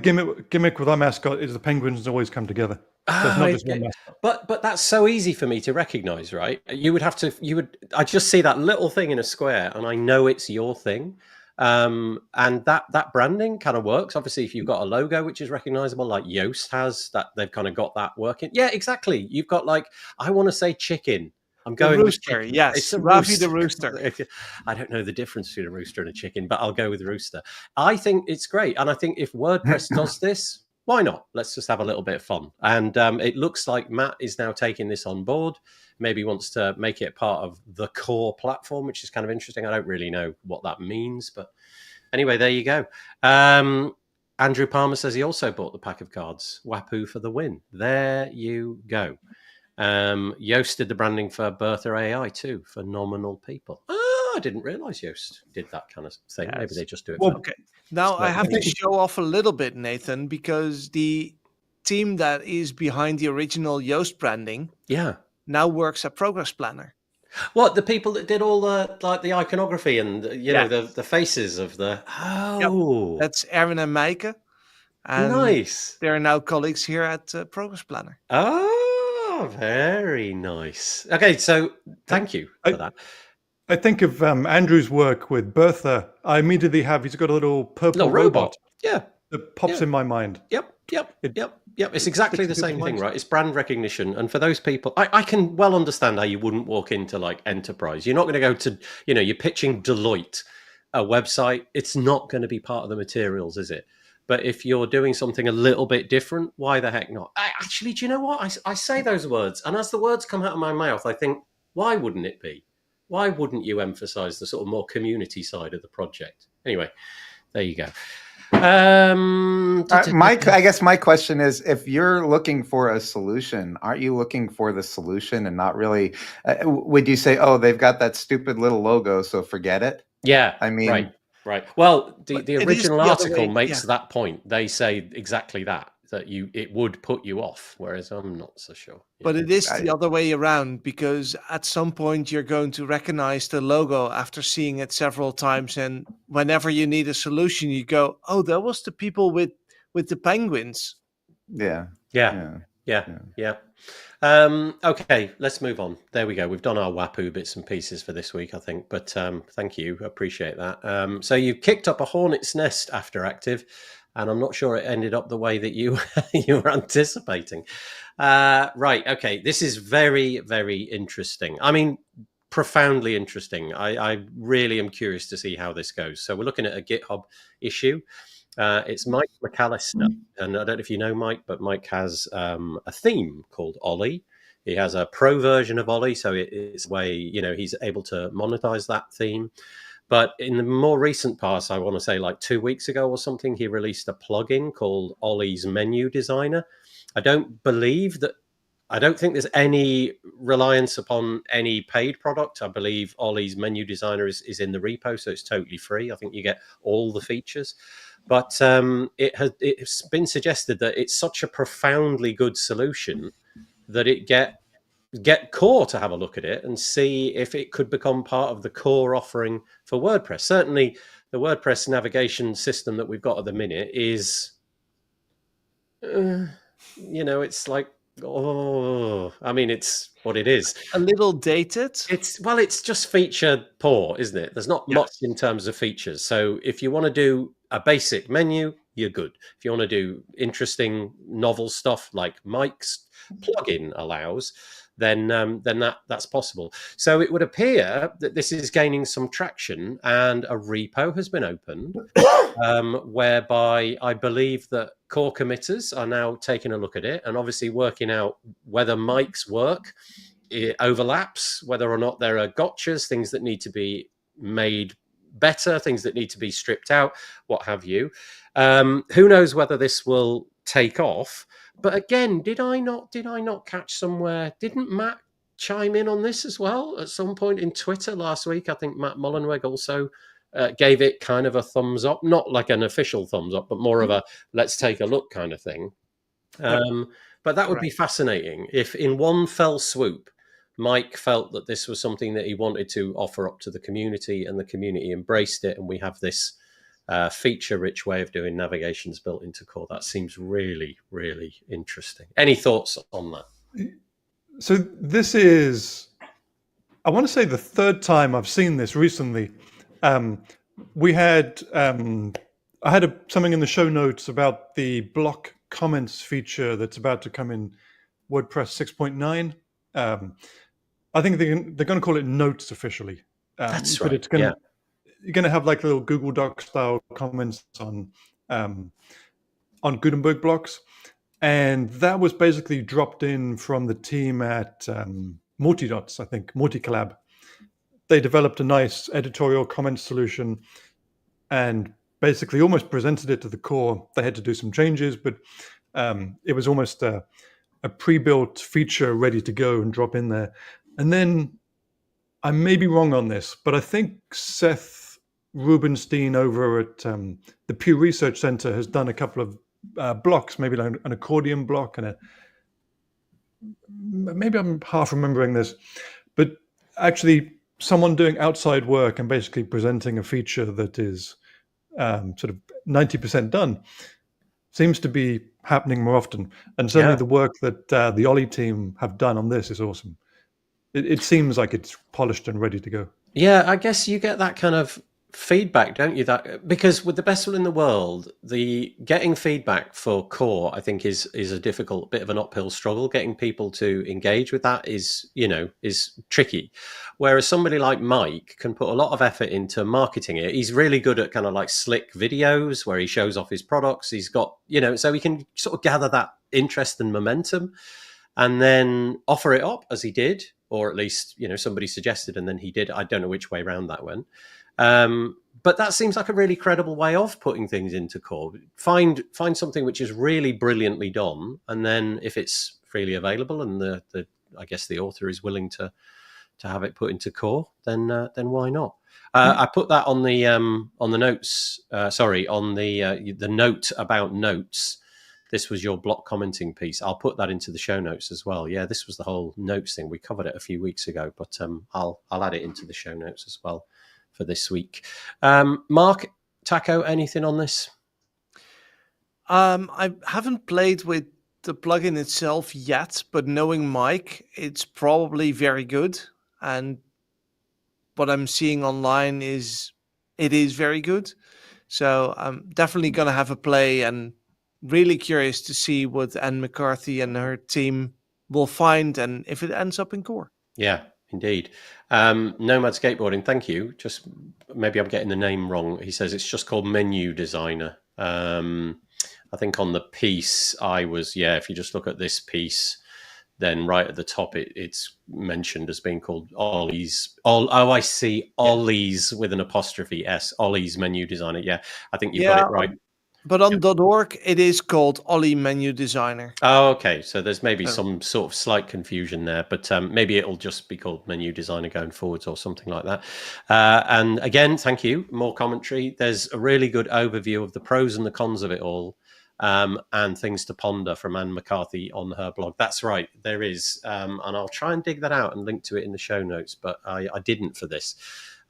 gimmick with our mascot is the penguins always come together. So it's not just one mascot. But that's so easy for me to recognize, right? I just see that little thing in a square and I know it's your thing. And that branding kind of works. Obviously, if you've got a logo which is recognizable, like Yoast has, that they've kind of got that working. Yeah, exactly. You've got I want to say chicken. I'm going the rooster. with Yes, it's a Rafi the rooster. I don't know the difference between a rooster and a chicken, but I'll go with rooster. I think it's great, and I think if WordPress does this, why not? Let's just have a little bit of fun. And it looks like Matt is now taking this on board. Maybe wants to make it part of the core platform, which is kind of interesting. I don't really know what that means, but anyway, there you go. Andrew Palmer says he also bought the pack of cards. Wapuu for the win. There you go. Yoast did the branding for Bertha AI too, for nominal people. I didn't realize Yoast did that kind of thing. Yes. Maybe they just do it. Okay. Now I have to show off a little bit, Nathan, because the team that is behind the original Yoast branding now works at Progress Planner. What, the people that did all the iconography and know the faces of the that's Aaron and Maaike. And nice. They're now colleagues here at Progress Planner. Oh, very nice. Okay, so thank you for that. I think of Andrew's work with Bertha. I immediately he's got a little purple robot. Yeah. That pops in my mind. Yep. It's exactly the same thing, right? It's brand recognition. And for those people, I can well understand how you wouldn't walk into enterprise. You're not going to go to, you're pitching Deloitte, a website. It's not going to be part of the materials, is it? But if you're doing something a little bit different, why the heck not? Actually, do you know what? I say those words, and as the words come out of my mouth, I think, why wouldn't it be? why wouldn't you emphasize the sort of more community side of the project? Anyway, there you go. Mike, I guess my question is, if you're looking for a solution, aren't you looking for the solution and not really, would you say, oh, they've got that stupid little logo, so forget it? Yeah, I mean, right. Well, the original the other article way, makes that point. They say exactly that it would put you off, whereas I'm not so sure. But it is the other way around, because at some point you're going to recognize the logo after seeing it several times, and whenever you need a solution, you go, "Oh, that was the people with the penguins." Yeah. Okay, let's move on. There we go. We've done our WAPU bits and pieces for this week, I think. But thank you, appreciate that. So you kicked up a hornet's nest after Active, and I'm not sure it ended up the way that you you were anticipating. Right. Okay. This is very, very interesting. I mean, profoundly interesting. I really am curious to see how this goes. So we're looking at a GitHub issue. It's Mike McAllister, and I don't know if you know Mike, but Mike has a theme called Ollie. He has a pro version of Ollie, so it's a way, he's able to monetize that theme. But in the more recent past, I want to say like 2 weeks ago or something, he released a plugin called Ollie's Menu Designer. I don't think there's any reliance upon any paid product. I believe Ollie's Menu Designer is in the repo, so it's totally free. I think you get all the features. But it's been suggested that it's such a profoundly good solution that it get core to have a look at it and see if it could become part of the core offering for WordPress. Certainly, the WordPress navigation system that we've got at the minute is, it's like, it's what it is. A little dated. It's just feature poor, isn't it? There's not much in terms of features. So if you want to do a basic menu, you're good. If you want to do interesting novel stuff like Mike's plugin allows, then that's possible. So it would appear that this is gaining some traction, and a repo has been opened whereby I believe that core committers are now taking a look at it and obviously working out whether Mike's work overlaps, whether or not there are gotchas, things that need to be made better, things that need to be stripped out, what have you. Who knows whether this will take off? But again, did I not catch somewhere? Didn't Matt chime in on this as well at some point in Twitter last week? I think Matt Mullenweg also gave it kind of a thumbs up, not like an official thumbs up, but more of a let's take a look kind of thing. But that would be fascinating if in one fell swoop, Mike felt that this was something that he wanted to offer up to the community, and the community embraced it, and we have this feature-rich way of doing navigations built into core. That seems really, really interesting. Any thoughts on that? So this is, I want to say, the third time I've seen this recently. We had, I had something in the show notes about the block comments feature that's about to come in WordPress 6.9. I think they're going to call it notes officially. That's but right. It's going to, you're going to have like little Google Doc style comments on Gutenberg blocks. And that was basically dropped in from the team at Multidots, I think, Multicollab. They developed a nice editorial comment solution and basically almost presented it to the core. They had to do some changes, but it was almost a pre-built feature ready to go and drop in there. And then I may be wrong on this, but I think Seth Rubenstein over at the Pew Research Center has done a couple of blocks, maybe like an accordion block and maybe I'm half remembering this, but actually someone doing outside work and basically presenting a feature that is sort of 90% done seems to be happening more often. And certainly the work that the Ollie team have done on this is awesome. It seems like it's polished and ready to go. Yeah, I guess you get that kind of feedback, don't you? That because with the best will in the world, the getting feedback for core, I think, is a difficult bit of an uphill struggle. Getting people to engage with that is tricky. Whereas somebody like Mike can put a lot of effort into marketing it. He's really good at kind of like slick videos where he shows off his products. He's got, so he can sort of gather that interest and momentum and then offer it up as he did, or at least, somebody suggested and then he did. I don't know which way around that went. But that seems like a really credible way of putting things into core. Find something which is really brilliantly done, and then if it's freely available and I guess the author is willing to have it put into core, then why not? I put that on the notes. On the note about notes. This was your block commenting piece. I'll put that into the show notes as well. Yeah, this was the whole notes thing. We covered it a few weeks ago, but I'll add it into the show notes as well for this week. Marc, Taco, anything on this? I haven't played with the plugin itself yet, but knowing Mike, it's probably very good. And what I'm seeing online is very good. So I'm definitely going to have a play and really curious to see what Anne McCarthy and her team will find and if it ends up in core. Yeah, indeed. Nomad Skateboarding, thank you. Just maybe I'm getting the name wrong. He says it's just called Menu Designer. I think on the piece if you just look at this piece, then right at the top it's mentioned as being called Ollie's. I see. Ollie's with an apostrophe S. Ollie's Menu Designer. Yeah, I think you've got it right. But on .org, it is called Ollie Menu Designer. Oh, okay. So there's maybe some sort of slight confusion there, but maybe it'll just be called Menu Designer going forwards or something like that. And again, thank you. More commentary. There's a really good overview of the pros and the cons of it all, and things to ponder from Anne McCarthy on her blog. That's right. There is. And I'll try and dig that out and link to it in the show notes, but I didn't for this.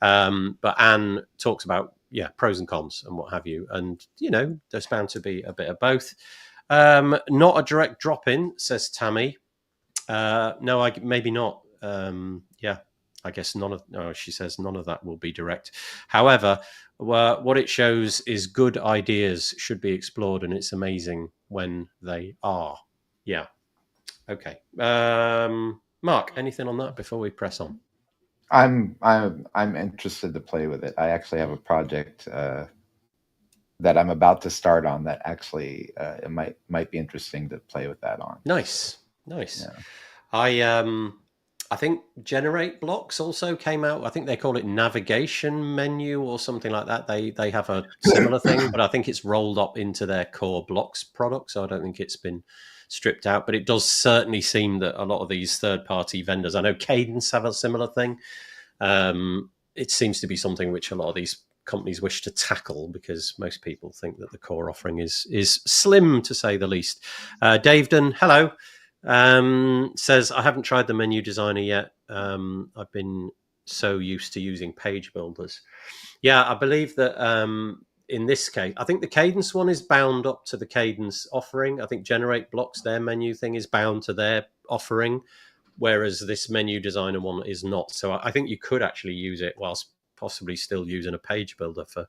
But Anne talks about pros and cons and what have you. And, there's bound to be a bit of both. Not a direct drop-in, says Tammy. No, maybe not. I guess she says none of that will be direct. However, what it shows is good ideas should be explored, and it's amazing when they are. Yeah. Okay. Marc, anything on that before we press on? I'm interested to play with it. I actually have a project that I'm about to start on that actually it might be interesting to play with that on. Nice. Yeah. I think Generate Blocks also came out. I think they call it Navigation Menu or something like that. They have a similar thing, but I think it's rolled up into their core Blocks product, so I don't think it's been stripped out. But it does certainly seem that a lot of these third-party vendors, I know Cadence have a similar thing. It seems to be something which a lot of these companies wish to tackle because most people think that the core offering is slim, to say the least. Daveton, hello. Says, I haven't tried the Menu Designer yet. I've been so used to using page builders. Yeah, I believe that in this case, I think the Cadence one is bound up to the Cadence offering. I think Generate Blocks, their menu thing, is bound to their offering, whereas this Menu Designer one is not. So I think you could actually use it whilst possibly still using a page builder for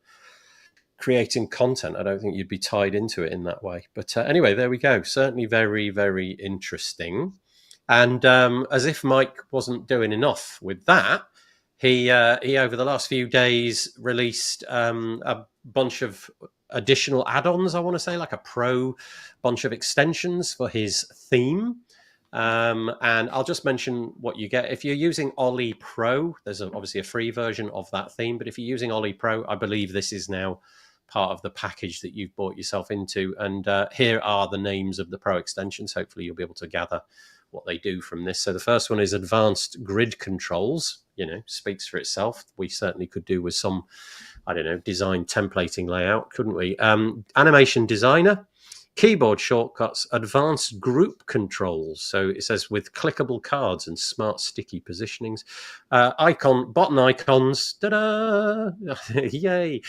creating content. I don't think you'd be tied into it in that way. But anyway, there we go. Certainly very, very interesting. And as if Mike wasn't doing enough with that, he over the last few days released a bunch of additional add-ons, I want to say, like a pro bunch of extensions for his theme. And I'll just mention what you get. If you're using Ollie Pro, there's obviously a free version of that theme. But if you're using Ollie Pro, I believe this is now part of the package that you've bought yourself into. And here are the names of the Pro extensions. Hopefully you'll be able to gather what they do from this. So the first one is Advanced Grid Controls. Speaks for itself. We certainly could do with some, design templating layout, couldn't we? Animation Designer. Keyboard shortcuts, advanced group controls. So it says with clickable cards and smart sticky positionings. Button icons. Ta-da! Yay!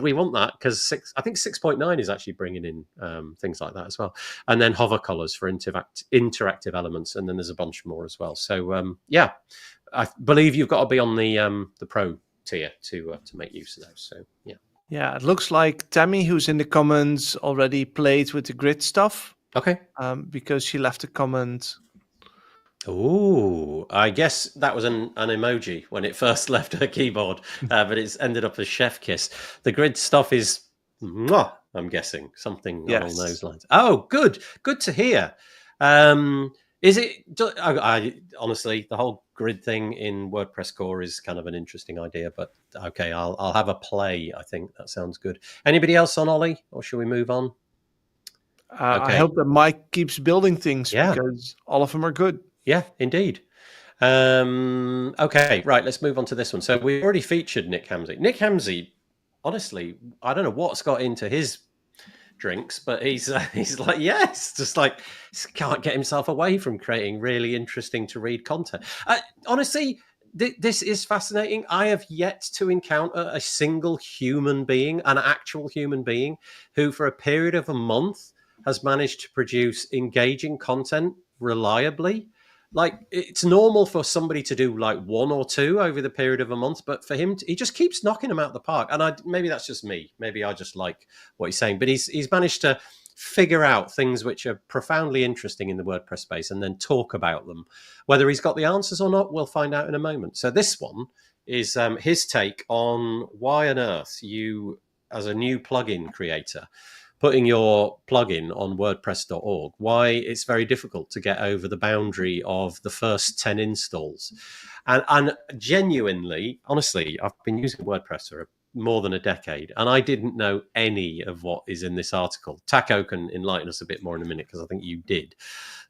We want that because I think 6.9 is actually bringing in things like that as well. And then hover colors for interactive elements. And then there's a bunch more as well. So I believe you've got to be on the pro tier to make use of those. So yeah. Yeah, it looks like Tammy, who's in the comments, already played with the grid stuff. Okay. Because she left a comment. Oh, I guess that was an emoji when it first left her keyboard, but it's ended up as chef kiss. The grid stuff is, I'm guessing, something along those lines. Oh, good to hear. Is it? I honestly, the whole grid thing in WordPress core is kind of an interesting idea, but okay, I'll have a play. I think that sounds good. Anybody else on Ollie, or should we move on? I hope that Mike keeps building things because all of them are good. Yeah, indeed. Okay, right. Let's move on to this one. So we already featured Nick Hamsey. Nick Hamsey, honestly, I don't know what's got into his drinks, but he's like, just like can't get himself away from creating really interesting to read content. Honestly, this is fascinating. I have yet to encounter a single human being, an actual human being, who for a period of a month has managed to produce engaging content reliably. Like, it's normal for somebody to do like one or two over the period of a month, but for him, he just keeps knocking them out the park. And maybe that's just me. Maybe I just like what he's saying. But he's managed to figure out things which are profoundly interesting in the WordPress space and then talk about them. Whether he's got the answers or not, we'll find out in a moment. So this one is his take on why on earth you, as a new plugin creator, putting your plugin on WordPress.org, why it's very difficult to get over the boundary of the first 10 installs. And genuinely, honestly, I've been using WordPress for more than a decade, and I didn't know any of what is in this article. Taco can enlighten us a bit more in a minute, because I think you did.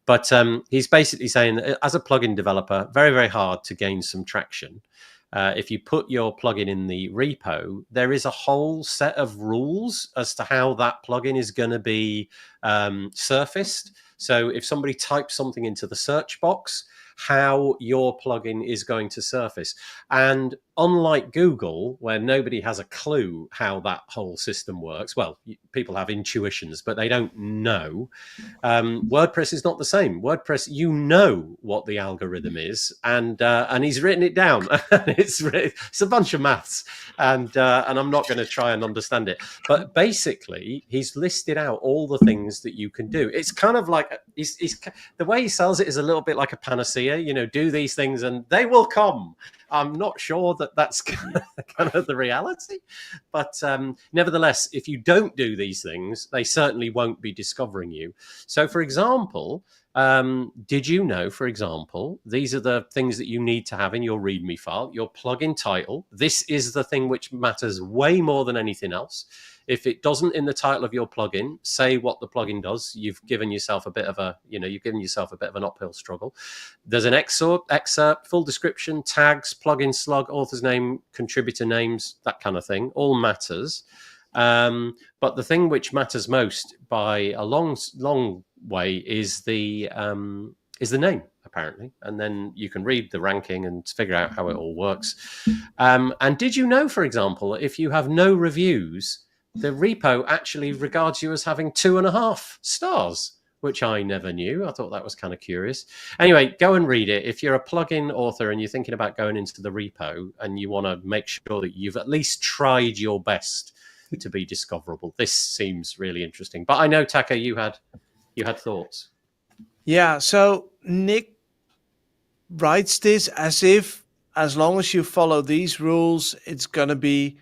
But he's basically saying that as a plugin developer, very, very hard to gain some traction. If you put your plugin in the repo, there is a whole set of rules as to how that plugin is going to be surfaced. So if somebody types something into the search box, how your plugin is going to surface. And unlike Google, where nobody has a clue how that whole system works, well, people have intuitions, but they don't know. WordPress is not the same. WordPress, you know what the algorithm is, and he's written it down. It's a bunch of maths, and I'm not going to try and understand it. But basically, he's listed out all the things that you can do. It's kind of like he's the way he sells it is a little bit like a panacea. You know, do these things and they will come. I'm not sure that that's kind of the reality, but nevertheless, if you don't do these things, they certainly won't be discovering you. So, for example, did you know, for example, these are the things that you need to have in your README file, your plugin title. This is the thing which matters way more than anything else. If it doesn't in the title of your plugin say what the plugin does, you've given yourself a bit of an uphill struggle. There's an excerpt, full description, tags, plugin slug, author's name, contributor names, that kind of thing, all matters. But the thing which matters most by a long way is the name, apparently. And then you can read the ranking and figure out how it all works. And did you know, for example, if you have no reviews, the repo actually regards you as having 2.5 stars, which I never knew. I thought that was kind of curious. Anyway, go and read it. If you're a plugin author and you're thinking about going into the repo and you want to make sure that you've at least tried your best to be discoverable, this seems really interesting. But I know, Taka, you had thoughts. Yeah, so Nick writes this as if as long as you follow these rules, it's going to be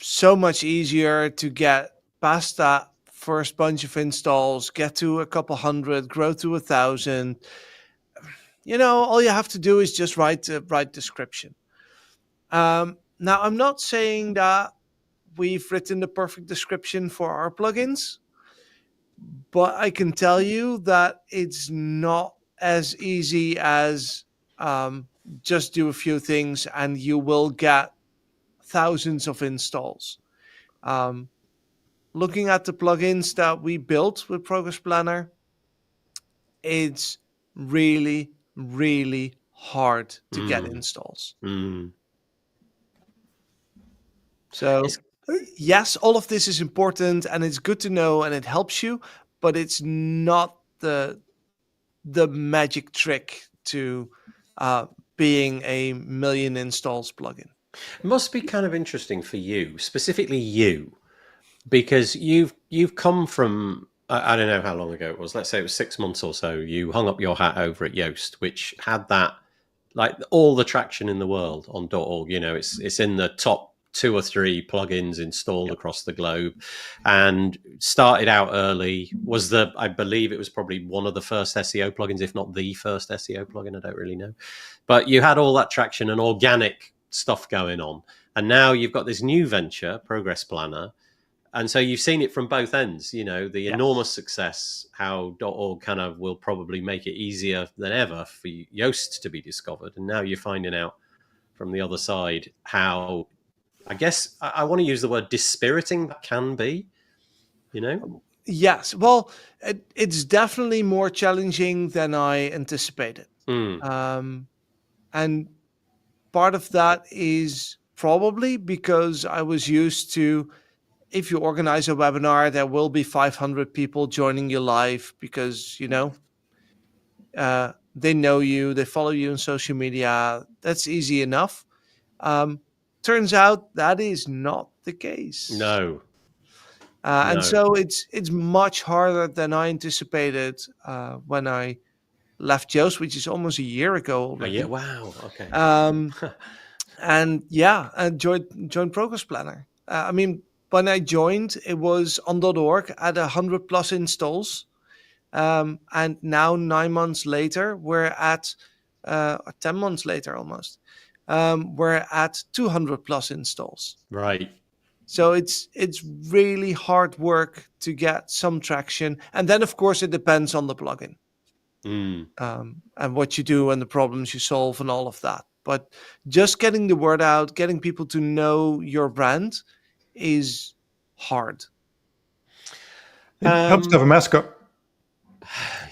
so much easier to get past that first bunch of installs, get to a couple hundred, grow to 1,000. You know, all you have to do is just write the right description. Now, I'm not saying that we've written the perfect description for our plugins, but I can tell you that it's not as easy as just do a few things and you will get thousands of installs. Looking at the plugins that we built with Progress Planner, it's really, really hard to get installs. So yes, all of this is important and it's good to know and it helps you, but it's not the magic trick to being a million installs plugin. It must be kind of interesting for you, specifically you, because you've come from, I don't know how long ago it was, let's say it was 6 months or so, you hung up your hat over at Yoast, which had that, like all the traction in the world on .org. You know, it's in the top 2 or 3 plugins installed across the globe, and started out early. I believe it was probably one of the first SEO plugins, if not the first SEO plugin. I don't really know, but you had all that traction and organic stuff going on, and now you've got this new venture, Progress Planner. And so you've seen it from both ends, the enormous success, how .org kind of will probably make it easier than ever for Yoast to be discovered. And now you're finding out from the other side how, I guess, I want to use the word dispiriting that can be, Yes. Well, it's definitely more challenging than I anticipated. And part of that is probably because I was used to, if you organize a webinar, there will be 500 people joining you live because, they know you, they follow you on social media. That's easy enough. Turns out that is not the case. No. And so it's much harder than I anticipated when I left Yoast, which is almost a year ago already. Yeah, wow. Okay. And joined Progress Planner. When I joined, it was on .org at 100 plus installs. And now 9 months later, we're at, 10 months later almost, we're at 200 plus installs. Right. So it's really hard work to get some traction. And then, of course, it depends on the plugin and what you do and the problems you solve and all of that. But just getting the word out, getting people to know your brand is hard. It helps to have a mascot.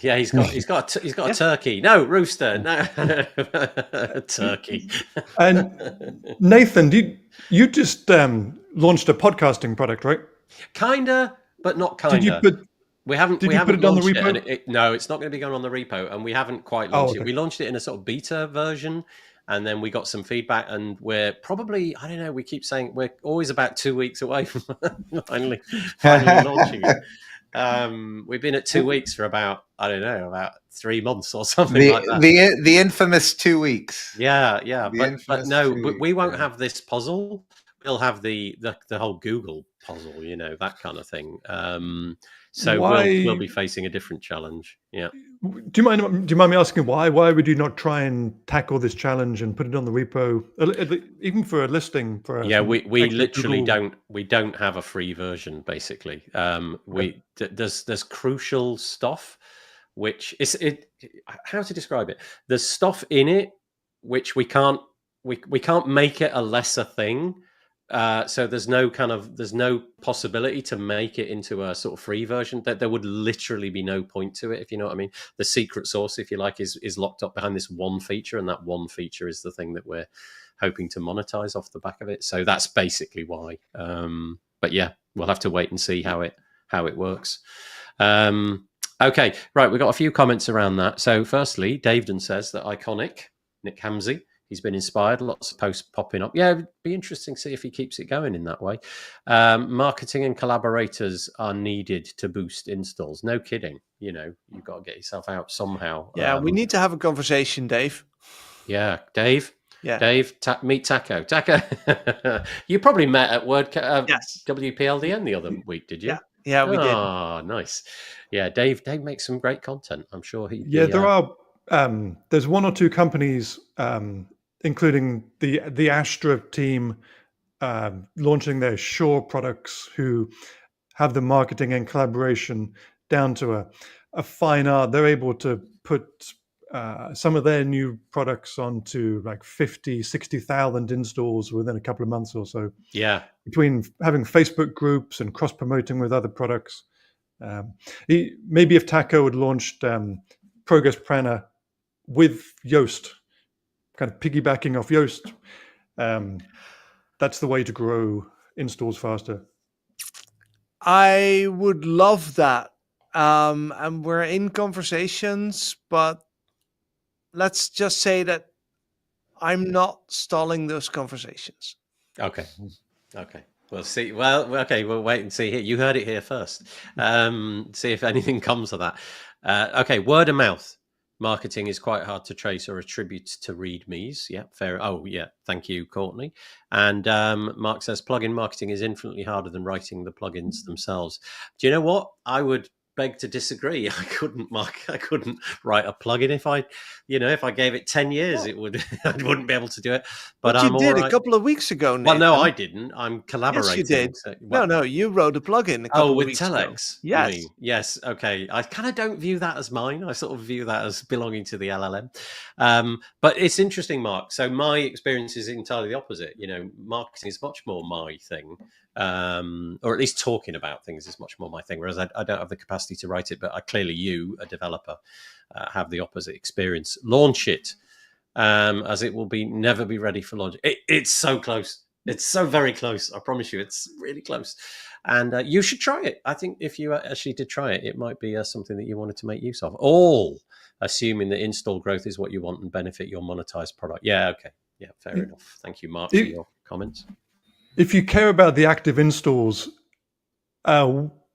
Yeah, he's got a turkey. No, rooster. No, turkey. And Nathan, you just launched a podcasting product, right? Kinda, but not kinda. We haven't put it on the repo? No, it's not going to be going on the repo, and we haven't quite launched it. We launched it in a sort of beta version, and then we got some feedback, and we're probably, I don't know, we keep saying we're always about 2 weeks away from finally launching it. We've been at 2 weeks for about 3 months or something like that. The infamous 2 weeks. Yeah. But no, we won't have this puzzle. We'll have the whole Google puzzle, that kind of thing. So we'll be facing a different challenge. Yeah. Do you mind me asking why? Why would you not try and tackle this challenge and put it on the repo, even for a listing? We literally don't have a free version. Basically, there's crucial stuff, which is how to describe it. There's stuff in it which we can't make it a lesser thing. So there's no possibility to make it into a sort of free version. That there would literally be no point to it, if you know what I mean. The secret sauce, if you like, is locked up behind this one feature, and that one feature is the thing that we're hoping to monetize off the back of it. So that's basically why. But yeah, we'll have to wait and see how it works. Okay, right. We've got a few comments around that. So firstly, Davedon says that iconic Nick Hamsey. He's been inspired. Lots of posts popping up. Yeah, it'd be interesting to see if he keeps it going in that way. Marketing and collaborators are needed to boost installs. No kidding. You've got to get yourself out somehow. Yeah, we need to have a conversation, Dave. Yeah, Dave. Yeah, Dave, meet Taco. Taco, you probably met at yes. WPLDN the other week, did you? Yeah, we did. Oh, nice. Yeah, Dave makes some great content. I'm sure he. Yeah, there are. There's one or two companies, including the Astra team, launching their Shore products, who have the marketing and collaboration down to a fine art. They're able to put some of their new products onto like 50, 60,000 installs within a couple of months or so. Yeah. Between having Facebook groups and cross-promoting with other products. Maybe if Taco had launched Progress Planner with Yoast, kind of piggybacking off Yoast, that's the way to grow installs faster. I would love that. And we're in conversations, but let's just say that I'm not stalling those conversations. Okay. We'll see. Well, okay, we'll wait and see here. You heard it here first. See if anything comes of that. Okay, word of mouth. Marketing is quite hard to trace or attribute to readmes. Yeah, fair. Oh, yeah. Thank you, Courtney. And Mark says plugin marketing is infinitely harder than writing the plugins themselves. Do you know what? I would beg to disagree. I couldn't, Mark. I couldn't write a plugin if I gave it 10 years, it would. I wouldn't be able to do it. But you I'm did all right. a couple of weeks ago, Nathan. Well, no, I didn't. I'm collaborating. Yes, you did. So, No, you wrote a plugin a couple of with weeks Telex, ago. Yes. you mean? Yes. Okay. I kind of don't view that as mine. I sort of view that as belonging to the LLM. But it's interesting, Mark. So my experience is entirely the opposite. Marketing is much more my thing, or at least talking about things is much more my thing. Whereas I don't have the capacity to write it, but clearly you, a developer, have the opposite experience. Launch it, as it will never be ready for launch. It's so close. It's so very close. I promise you, it's really close. And you should try it. I think if you actually did try it, it might be something that you wanted to make use of. All assuming that install growth is what you want and benefit your monetized product. Yeah, okay. Yeah, fair enough. Thank you, Mark, for your comments. If you care about the active installs,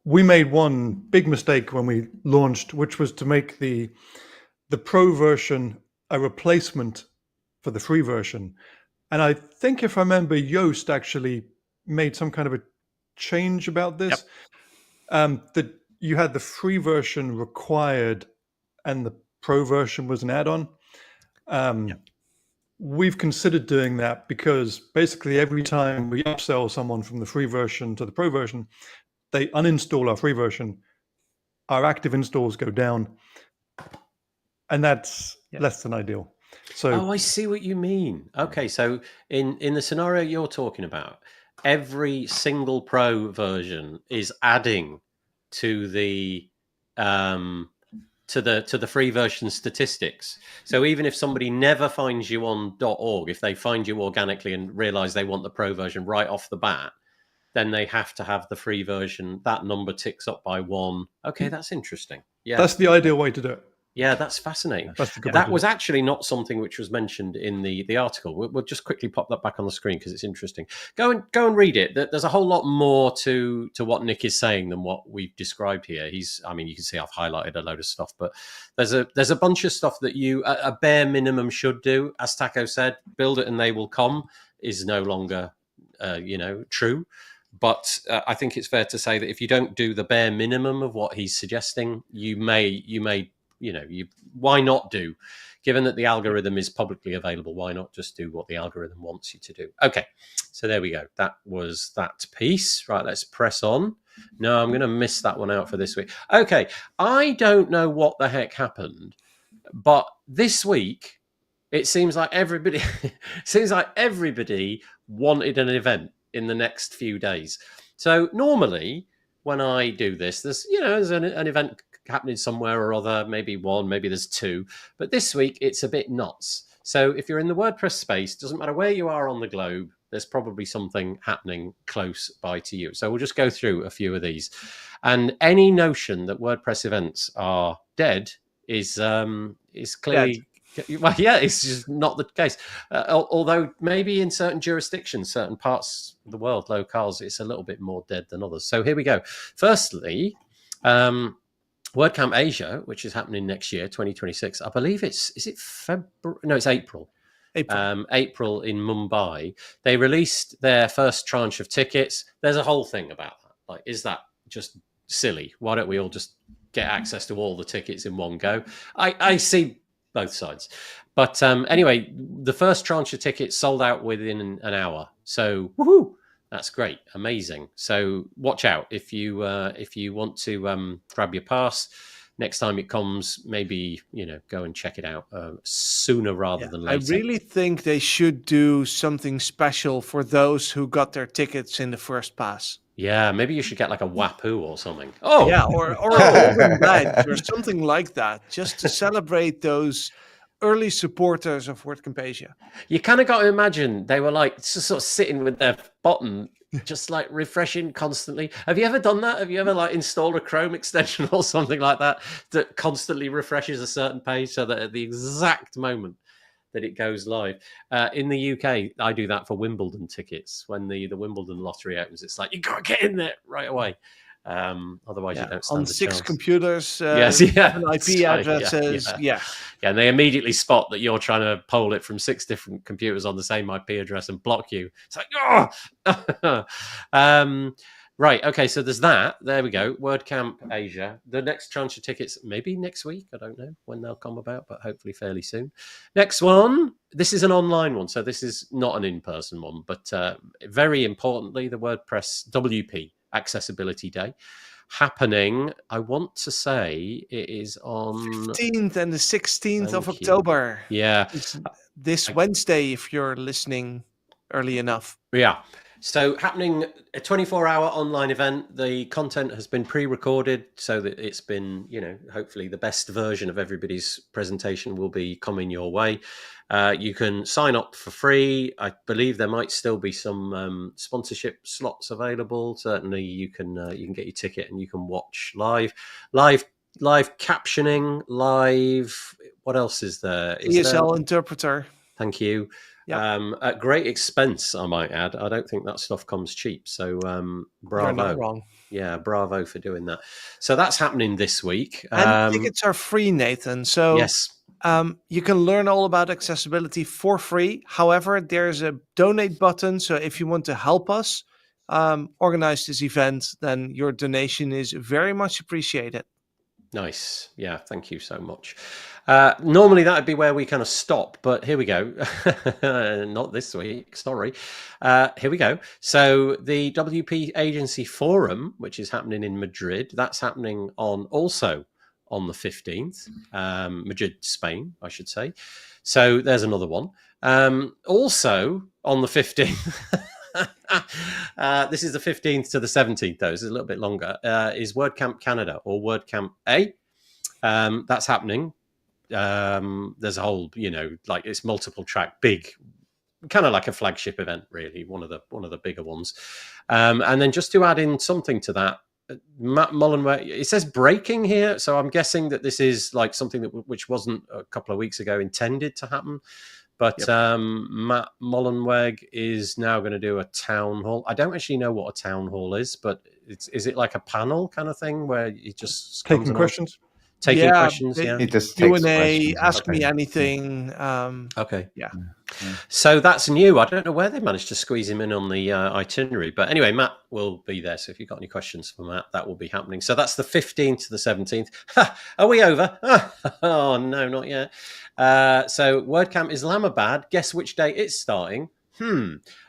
we made one big mistake when we launched, which was to make the pro version a replacement for the free version. And I think if I remember, Yoast actually made some kind of a change about this. That you had the free version required and the pro version was an add-on. We've considered doing that because basically every time we upsell someone from the free version to the pro version, they uninstall our free version, our active installs go down, and that's less than ideal. So, I see what you mean. Okay, so in the scenario you're talking about, every single pro version is adding to the to the free version statistics. So even if somebody never finds you on .org, if they find you organically and realize they want the pro version right off the bat, then they have to have the free version. That number ticks up by 1. Okay, that's interesting. Yeah, that's the ideal way to do it. Yeah, that's fascinating. That was actually not something which was mentioned in the article. We'll just quickly pop that back on the screen because it's interesting. Go and read it. There's a whole lot more to what Nick is saying than what we've described here. You can see I've highlighted a load of stuff, but there's a bunch of stuff that a bare minimum should do. As Taco said, build it and they will come is no longer true. But I think it's fair to say that if you don't do the bare minimum of what he's suggesting, you may why not do, given that the algorithm is publicly available, why not just do what the algorithm wants you to do? Okay, so there we go. That was that piece. Right, let's press on. No, I'm going to miss that one out for this week. Okay, I don't know what the heck happened, but this week it seems like everybody wanted an event in the next few days. So normally when I do this, there's an event happening somewhere or other, maybe one, maybe there's 2, but this week it's a bit nuts. So if you're in the WordPress space, doesn't matter where you are on the globe, there's probably something happening close by to you. So we'll just go through a few of these. And any notion that WordPress events are dead is clearly dead. Well, yeah, it's just not the case. Although maybe in certain jurisdictions, certain parts of the world, locales, it's a little bit more dead than others. So here we go. Firstly, WordCamp Asia, which is happening next year, 2026. I believe is it February? No, it's April. April in Mumbai. They released their first tranche of tickets. There's a whole thing about that. Like, is that just silly? Why don't we all just get access to all the tickets in one go? I see both sides. But anyway, the first tranche of tickets sold out within an hour. So, woohoo! That's great, amazing. So watch out if you want to grab your pass next time it comes. Maybe go and check it out sooner rather than later. I really think they should do something special for those who got their tickets in the first pass. Yeah, maybe you should get like a Wapoo or something. Oh, yeah, or even that, or something like that, just to celebrate those early supporters of WordCamp Asia. You kind of got to imagine they were like just sort of sitting with their button, just like refreshing constantly. Have you ever done that? Have you ever like installed a Chrome extension or something like that that constantly refreshes a certain page so that at the exact moment that it goes live? In the UK, I do that for Wimbledon tickets. When the Wimbledon lottery opens, it's like, you got to get in there right away. Otherwise, you don't stand on a 6 chance. computers, Yes, yeah. 7 IP Sorry, addresses. Yeah. And they immediately spot that you're trying to poll it from 6 different computers on the same IP address and block you. It's like, oh! Right. Okay. So there's that. There we go. WordCamp Asia. The next tranche of tickets, maybe next week. I don't know when they'll come about, but hopefully fairly soon. Next one. This is an online one. So this is not an in-person one, but very importantly, the WordPress WP Accessibility Day happening. I want to say it is on 15th and the 16th of Thank you. October. Yeah. It's this Wednesday, if you're listening early enough. Yeah. So happening a 24-hour online event. The content has been pre-recorded so that it's been, hopefully the best version of everybody's presentation will be coming your way. You can sign up for free. I believe there might still be some sponsorship slots available. Certainly you can get your ticket and you can watch live captioning, live. What else is there? ESL interpreter. Thank you. Yep. At great expense, I might add. I don't think that stuff comes cheap. So bravo. You're not wrong. Yeah, bravo for doing that. So that's happening this week. And tickets are free, Nathan. So yes. You can learn all about accessibility for free. However, there's a donate button. So if you want to help us organize this event, then your donation is very much appreciated. Nice. Yeah, thank you so much. Normally that would be where we kind of stop, but here we go. Not this week, sorry. Here we go. So the WP Agency Forum, which is happening in Madrid, that's happening also on the 15th, Madrid, Spain, I should say. So there's another one. Also on the 15th, this is the 15th to the 17th, though. This is a little bit longer. Is WordCamp Canada or WordCamp A? That's happening. There's a whole, it's multiple track, big, kind of like a flagship event, really, one of the bigger ones. And then just to add in something to that, Matt Mullenweg, it says breaking here, so I'm guessing that this is like something which wasn't a couple of weeks ago intended to happen. But yep. Matt Mullenweg is now going to do a town hall. I don't actually know what a town hall is, but is it like a panel kind of thing where he just taking questions? Taking questions, yeah. It just Q&A, ask me anything. Okay. Yeah. So that's new. I don't know where they managed to squeeze him in on the itinerary. But anyway, Matt will be there. So if you've got any questions for Matt, that will be happening. So that's the 15th to the 17th. Are we over? Oh, no, not yet. So WordCamp Islamabad. Guess which day it's starting?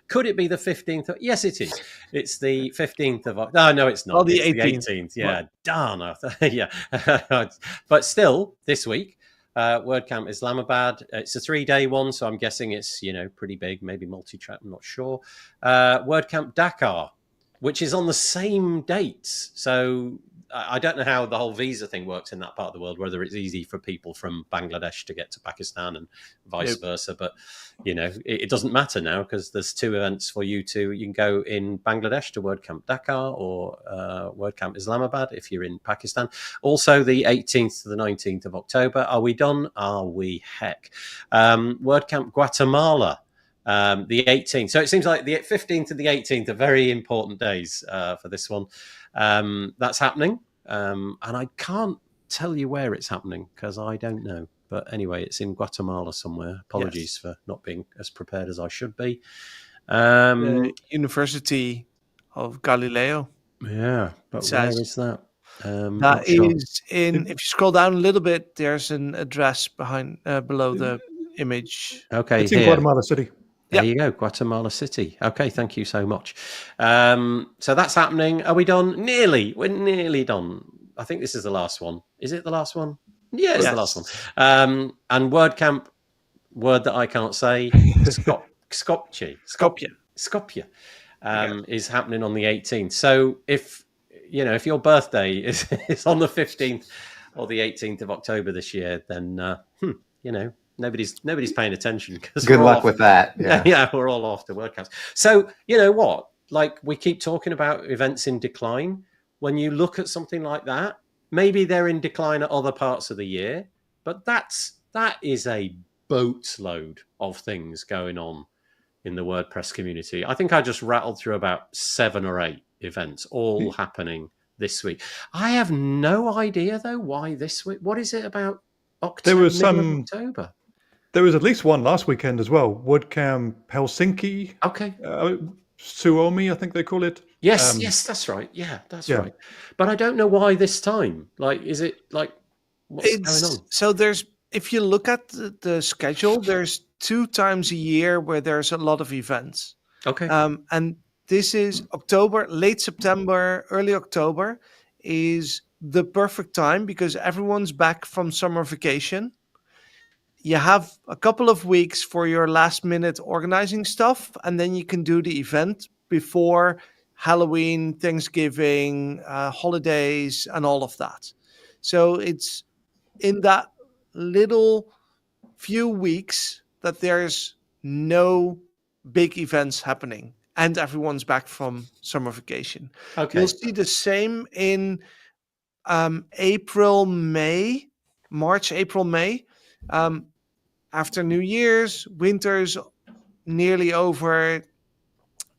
Could it be the 15th? Yes, it is. It's the 15th of... No, it's not. Oh, the 18th. The 18th. Yeah, darn. Yeah. But still, this week, WordCamp Islamabad. It's a 3-day one, so I'm guessing it's, pretty big, maybe multi-track, I'm not sure. WordCamp Dakar, which is on the same dates. So I don't know how the whole visa thing works in that part of the world, whether it's easy for people from Bangladesh to get to Pakistan and vice versa. But, it doesn't matter now because there's 2 events for you can go in Bangladesh to WordCamp Dakar or WordCamp Islamabad if you're in Pakistan. Also, the 18th to the 19th of October. Are we done? Are we? Heck. WordCamp Guatemala. The 18th. So it seems like the 15th and the 18th are very important days for this one. That's happening. And I can't tell you where it's happening because I don't know. But anyway, it's in Guatemala somewhere. Apologies for not being as prepared as I should be. The University of Galileo. Yeah, but where is that? That is in. If you scroll down a little bit, there's an address below the image. Okay, it's in Guatemala City. There you go, Guatemala City. Okay, thank you so much. So that's happening. Are we done? Nearly. We're nearly done. I think this is the last one. Is it the last one? Yeah, it's the last one. And WordCamp, word that I can't say, Skopje is happening on the 18th. So if your birthday is on the 15th or the 18th of October this year, then nobody's paying attention. Good luck with that. Yeah, we're all off to WordCamps. So you know what? Like we keep talking about events in decline. When you look at something like that, maybe they're in decline at other parts of the year, but that is a boatload of things going on in the WordPress community. I think I just rattled through about 7 or 8 events all happening this week. I have no idea though why this week. What is it about October? There was middle of October. There was at least one last weekend as well. WordCamp Helsinki. Okay. Suomi, I think they call it. Yes, that's right. Yeah, that's right. But I don't know why this time. Like, is it like what's going on? So if you look at the schedule, there's 2 times a year where there's a lot of events. Okay. And this is October, late September, early October is the perfect time because everyone's back from summer vacation. You have a couple of weeks for your last minute organizing stuff, and then you can do the event before Halloween, Thanksgiving, holidays, and all of that. So it's in that little few weeks that there's no big events happening and everyone's back from summer vacation. Okay. You'll see the same in March, April, May. After New Year's, winter's nearly over.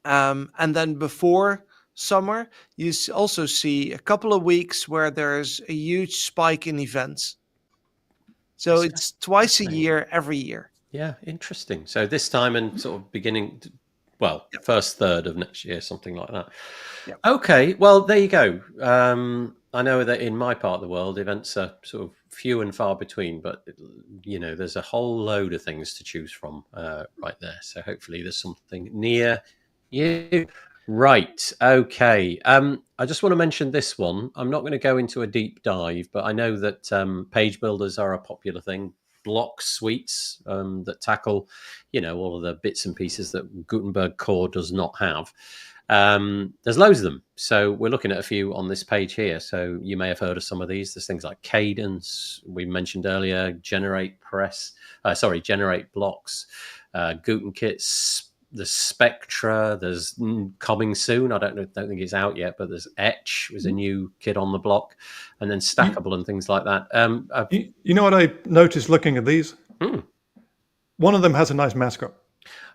And then before summer, you also see a couple of weeks where there's a huge spike in events. So it's twice a year, every year. Yeah, interesting. So this time and sort of beginning, first third of next year, something like that. Yep. Okay, well, there you go. I know that in my part of the world, events are sort of few and far between, but there's a whole load of things to choose from right there. So hopefully there's something near you. Right. Okay. I just want to mention this one. I'm not going to go into a deep dive, but I know that page builders are a popular thing. Block suites that tackle, all of the bits and pieces that Gutenberg Core does not have. There's loads of them. So we're looking at a few on this page here. So you may have heard of some of these. There's things like Cadence, we mentioned earlier, Generate Blocks, GutenKits, the Spectra, there's coming soon. I don't think it's out yet, but there's Etch was a new kit on the block, and then Stackable and things like that. You know what I noticed looking at these? One of them has a nice mascot.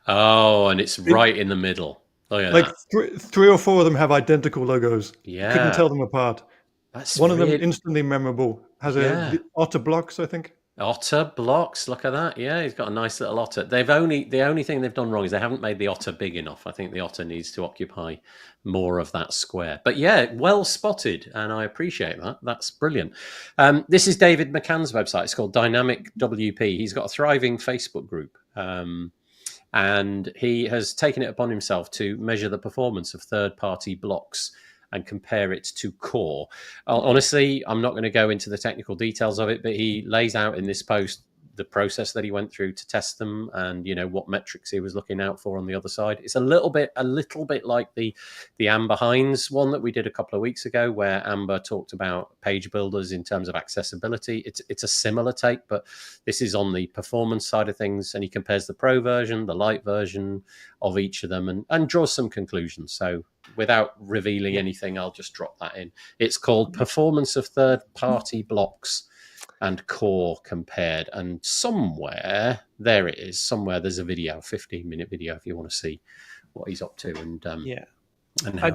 Oh, and it's right in the middle. Look at that. Three or four of them have identical logos. Yeah. Couldn't tell them apart. That's one of them instantly memorable. Has the Otter blocks, I think. Otter blocks, look at that. Yeah, he's got a nice little otter. The only thing they've done wrong is they haven't made the otter big enough. I think the otter needs to occupy more of that square. But yeah, well spotted, and I appreciate that. That's brilliant. This is David McCann's website. It's called Dynamic WP. He's got a thriving Facebook group. And he has taken it upon himself to measure the performance of third-party blocks and compare it to Core. Honestly, I'm not going to go into the technical details of it, but he lays out in this post the process that he went through to test them and what metrics he was looking out for on the other side. It's a little bit like the Amber Hines one that we did a couple of weeks ago, where Amber talked about page builders in terms of accessibility. It's a similar take, but this is on the performance side of things, and he compares the pro version, the light version of each of them, and draws some conclusions. So without revealing anything, I'll just drop that in. It's called Performance of Third-Party Blocks and Core Compared, and somewhere there's a video, a 15-minute video, if you want to see what he's up to and how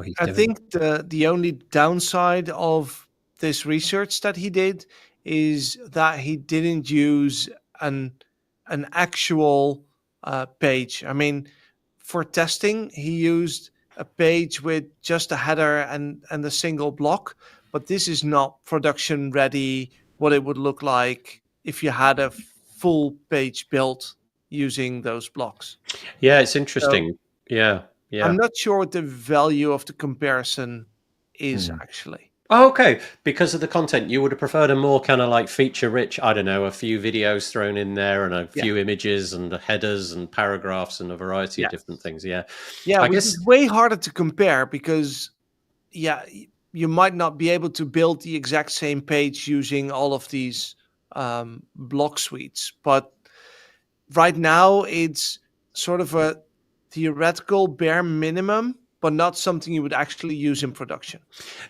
he's doing. I think the only downside of this research that he did is that he didn't use an actual page. I mean, for testing, he used a page with just a header and a single block, but this is not production ready, what it would look like if you had a full page built using those blocks. Yeah, it's interesting. So, yeah. I'm not sure what the value of the comparison is actually. Oh, okay. Because of the content, you would have preferred a more kind of like feature-rich, I don't know, a few videos thrown in there and a few images and headers and paragraphs and a variety of different things. Yeah. Yeah, I guess it's way harder to compare because, you might not be able to build the exact same page using all of these block suites. But right now, it's sort of a theoretical bare minimum, but not something you would actually use in production.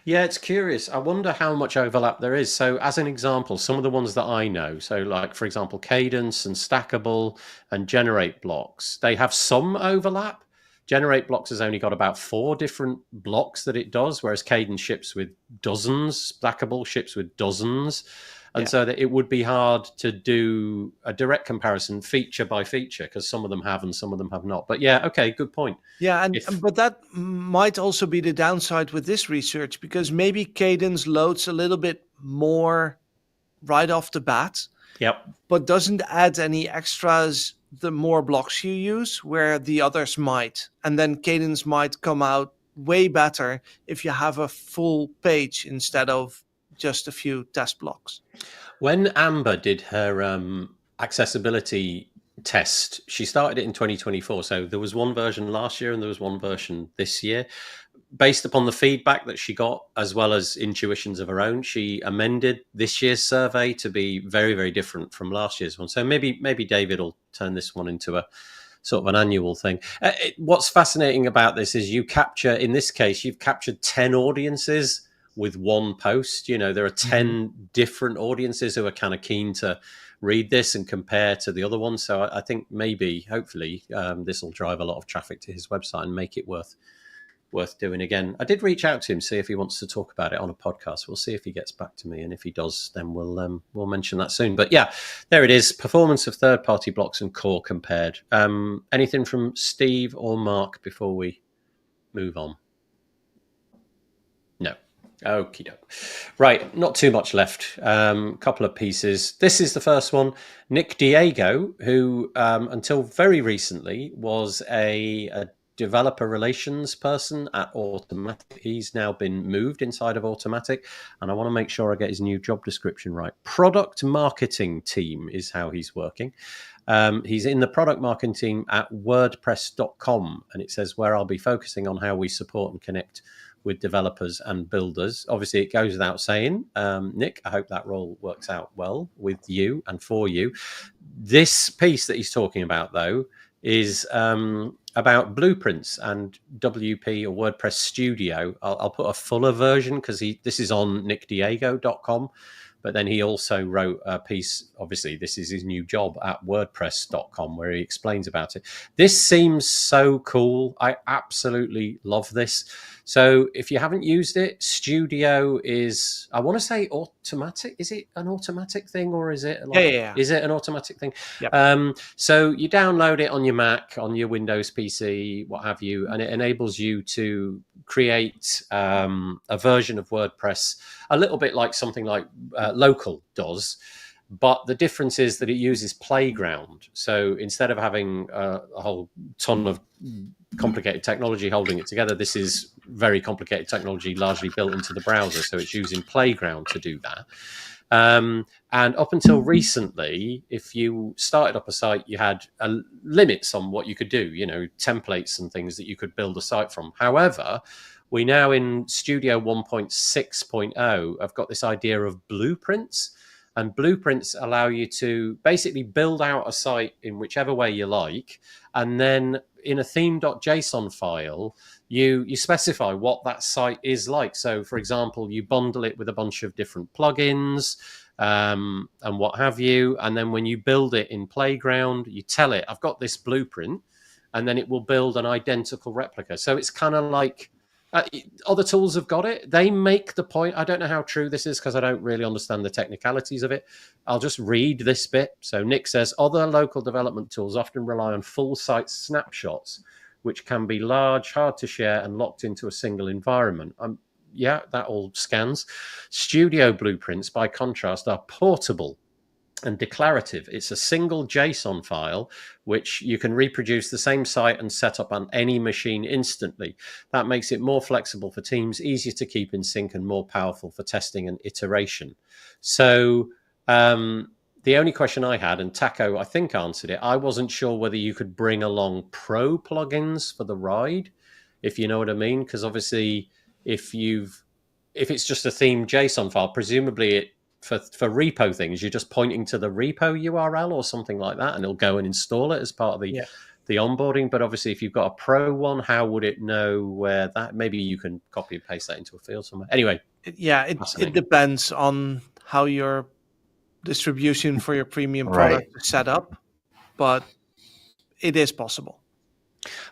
Yeah, it's curious. I wonder how much overlap there is. So as an example, some of the ones that I know, so like, for example, Cadence and Stackable and Generate Blocks, they have some overlap, Generate Blocks has only got about 4 different blocks that it does, whereas Cadence ships with dozens. Stackable ships with dozens. And so that it would be hard to do a direct comparison feature by feature, because some of them have and some of them have not. But yeah, okay, good point. Yeah, but that might also be the downside with this research, because maybe Cadence loads a little bit more right off the bat. Yep. But doesn't add any extras the more blocks you use, where the others might. And then Cadence might come out way better if you have a full page instead of just a few test blocks. When Amber did her accessibility test, she started it in 2024. So there was one version last year and there was one version this year. Based upon the feedback that she got, as well as intuitions of her own, she amended this year's survey to be very, very different from last year's one. So maybe David will turn this one into a sort of an annual thing. What's fascinating about this is in this case, you've captured 10 audiences with one post. There are 10 different audiences who are kind of keen to read this and compare to the other one. So I think hopefully, this will drive a lot of traffic to his website and make it worth doing again. I did reach out to him, see if he wants to talk about it on a podcast. We'll see if he gets back to me, and if he does, then we'll mention that soon. But yeah, there it is. Performance of third-party blocks and core compared. Anything from Steve or Mark before we move on? No. Okie doke. Right, not too much left. Couple of pieces. This is the first one. Nick Diego, who until very recently was a developer relations person at Automatic. He's now been moved inside of Automatic, and I want to make sure I get his new job description right. Product marketing team is how he's working. He's in the product marketing team at WordPress.com, and it says where I'll be focusing on how we support and connect with developers and builders. Obviously, it goes without saying, Nick, I hope that role works out well with you and for you. This piece that he's talking about, though, is about blueprints and WP or WordPress Studio. I'll put a fuller version because this is on nickdiego.com. But then he also wrote a piece, obviously this is his new job, at wordpress.com, where he explains about it. This seems so cool. I absolutely love this. So if you haven't used it, Studio is, I want to say automatic. Is it an automatic thing, or is it? Yeah. Is it an automatic thing? Yep. So you download it on your Mac, on your Windows PC, what have you, and it enables you to create a version of WordPress, a little bit like something like Local does. But the difference is that it uses Playground. So instead of having a whole ton of complicated technology holding it together, this is very complicated technology largely built into the browser. So it's using Playground to do that. And up until recently, if you started up a site, you had limits on what you could do, templates and things that you could build a site from. However, we now in Studio 1.6.0 have got this idea of blueprints. And blueprints allow you to basically build out a site in whichever way you like. And then in a theme.json file, you specify what that site is like. So, for example, you bundle it with a bunch of different plugins and what have you. And then when you build it in Playground, you tell it, I've got this blueprint, and then it will build an identical replica. So it's kind of like, other tools have got it. They make the point. I don't know how true this is because I don't really understand the technicalities of it. I'll just read this bit. So Nick says, other local development tools often rely on full site snapshots, which can be large, hard to share, and locked into a single environment. Yeah, that all scans. Studio blueprints, by contrast, are portable and declarative. It's a single JSON file which you can reproduce the same site and set up on any machine instantly. That makes it more flexible for teams, easier to keep in sync, and more powerful for testing and iteration. So the only question I had, and Taco I think answered it, I wasn't sure whether you could bring along pro plugins for the ride, if you know what I mean, because obviously if it's just a themed JSON file, presumably for repo things, you're just pointing to the repo URL or something like that, and it'll go and install it as part of the onboarding. But obviously, if you've got a pro one, how would it know where that? Maybe you can copy and paste that into a field somewhere. Anyway, it depends on how your distribution for your premium product is set up, but it is possible.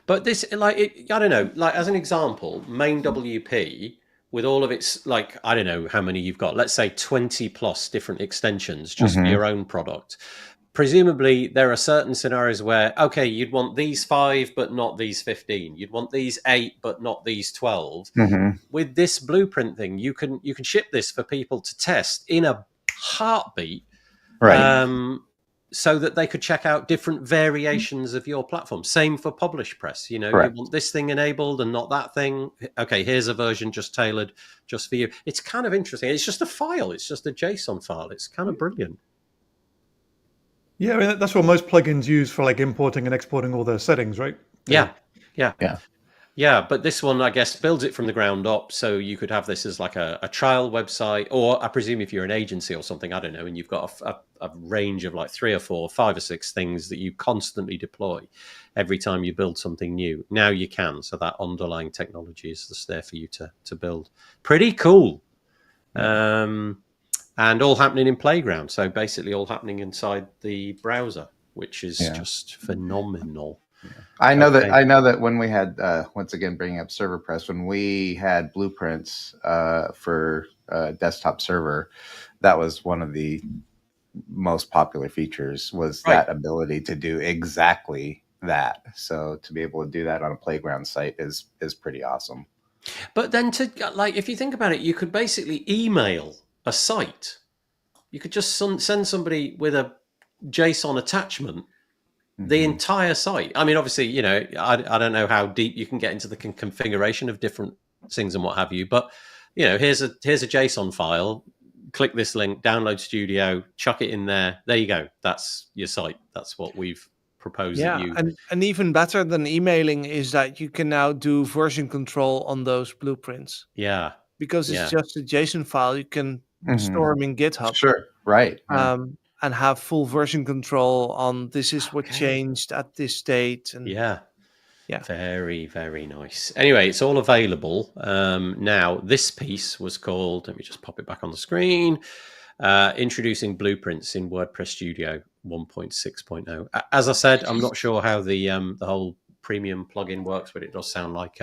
But this, I don't know, like as an example, main WP with all of its, like, I don't know how many you've got, let's say 20 plus different extensions just for your own product. Presumably there are certain scenarios where, okay, you'd want these 5, but not these 15. You'd want these 8, but not these 12. With this blueprint thing, you can ship this for people to test in a heartbeat. Right. So that they could check out different variations of your platform. Same for Publish Press. You know, Correct. You want this thing enabled and not that thing. Okay, here's a version just tailored just for you. It's kind of interesting. It's just a file. It's just a JSON file. It's kind of brilliant. Yeah, I mean, that's what most plugins use for like importing and exporting all their settings, right? Yeah, but this one, I guess, builds it from the ground up. So you could have this as like a trial website, or I presume if you're an agency or something, I don't know, and you've got a range of like 3 or 4, 5 or 6 things that you constantly deploy every time you build something new. Now you can. So that underlying technology is just there for you to build. Pretty cool. And all happening in Playground. So basically all happening inside the browser, which is just phenomenal. I know that when we had, once again, bringing up ServerPress, when we had blueprints for desktop server, that was one of the most popular features, was that ability to do exactly that. So to be able to do that on a Playground site is pretty awesome. But then if you think about it, you could basically email a site. You could just send somebody with a JSON attachment the entire site. I mean, obviously, you know, I don't know how deep you can get into the configuration of different things and what have you, but you know, here's a JSON file. Click this link, download Studio, chuck it in there. There you go. That's your site. That's what we've proposed. Yeah, and even better than emailing is that you can now do version control on those blueprints. Yeah, because it's just a JSON file. You can store them in GitHub. Sure, right. And have full version control on this is what changed at this date. And yeah, very, very nice. Anyway, it's all available now. This piece was called, let me just pop it back on the screen, introducing blueprints in WordPress Studio 1.6.0. As I said, I'm not sure how the whole premium plugin works, but it does sound like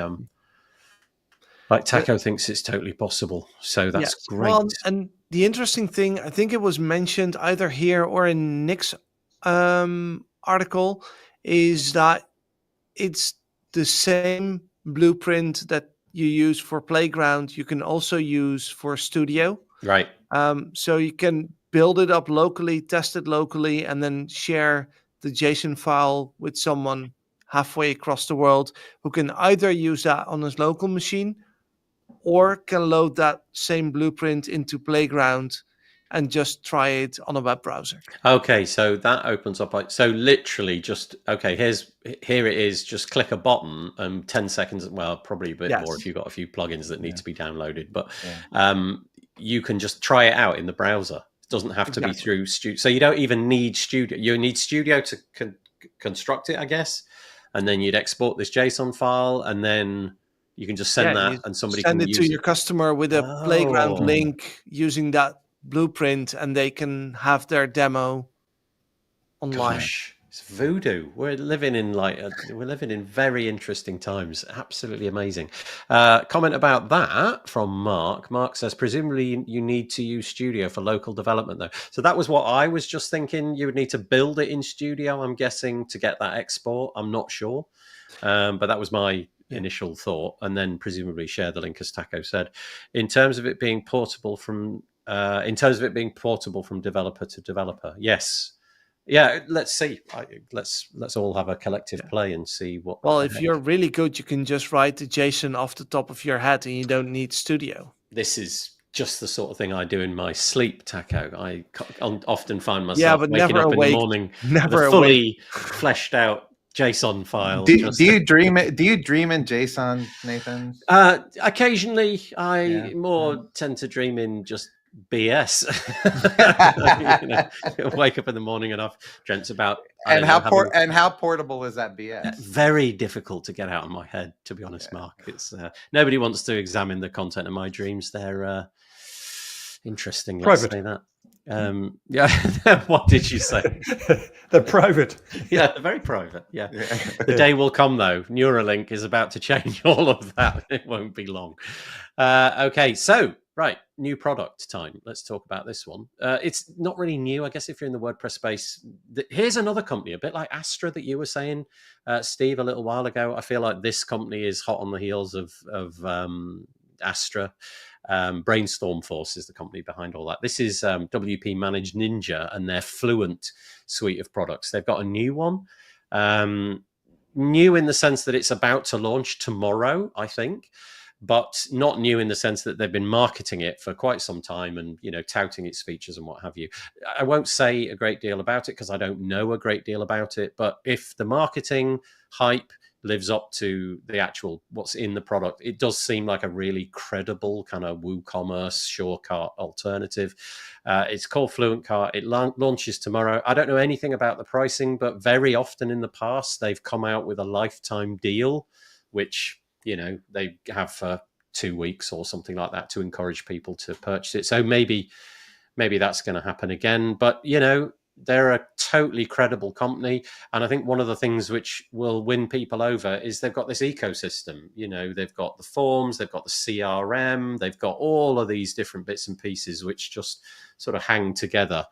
Taco thinks it's totally possible. So that's great. Well, and the interesting thing, I think it was mentioned either here or in Nick's article, is that it's the same blueprint that you use for Playground, you can also use for Studio. Right. So you can build it up locally, test it locally, and then share the JSON file with someone halfway across the world who can either use that on his local machine or can load that same blueprint into Playground and just try it on a web browser. Okay, so that opens up. So literally just, okay, here it is. Just click a button and 10 seconds, well, probably a bit more if you've got a few plugins that need to be downloaded. But you can just try it out in the browser. It doesn't have to be through Studio. So you don't even need Studio. You need Studio to construct it, I guess. And then you'd export this JSON file and then you can just send that and somebody can use it. Send it to your customer with a Playground link using that blueprint and they can have their demo online. Gosh, it's voodoo. We're living in very interesting times. Absolutely amazing. Comment about that from Marc. Marc says, presumably you need to use Studio for local development though. So that was what I was just thinking. You would need to build it in Studio, I'm guessing, to get that export. I'm not sure. But that was my initial thought, and then presumably share the link as Taco said. In terms of it being portable from developer to developer, yes, let's see. Let's all have a collective play and see what. Well, if you're really good, you can just write the JSON off the top of your head, and you don't need Studio. This is just the sort of thing I do in my sleep, Taco. I often find myself waking up in the morning, never fully fleshed out JSON file. Do you dream in JSON, Nathan? Occasionally, I tend to dream in just BS. Wake up in the morning and I've dreamt about. How portable is that BS? Very difficult to get out of my head, to be honest, Marc. It's nobody wants to examine the content of my dreams. They're interesting. Let's say that. Yeah. What did you say? They're private. Yeah, they're very private. Yeah. The day will come, though. Neuralink is about to change all of that. It won't be long. Okay, so right, new product time. Let's talk about this one. It's not really new, I guess, if you're in the WordPress space. Here's another company, a bit like Astra that you were saying, Steve, a little while ago. I feel like this company is hot on the heels of Astra. Brainstorm Force is the company behind all that. This is WP Managed Ninja and their Fluent suite of products. They've got a new one. New in the sense that it's about to launch tomorrow, I think, but not new in the sense that they've been marketing it for quite some time and, you know, touting its features and what have you. I won't say a great deal about it because I don't know a great deal about it, but if the marketing hype lives up to the actual what's in the product, it does seem like a really credible kind of WooCommerce shortcut alternative. It's called Fluent Cart. It launches tomorrow. I don't know anything about the pricing, but very often in the past they've come out with a lifetime deal, which, you know, they have for 2 weeks or something like that to encourage people to purchase it. So maybe that's going to happen again. But, you know, they're a totally credible company. And I think one of the things which will win people over is they've got this ecosystem. You know, they've got the forms, they've got the CRM, they've got all of these different bits and pieces which just sort of hang together.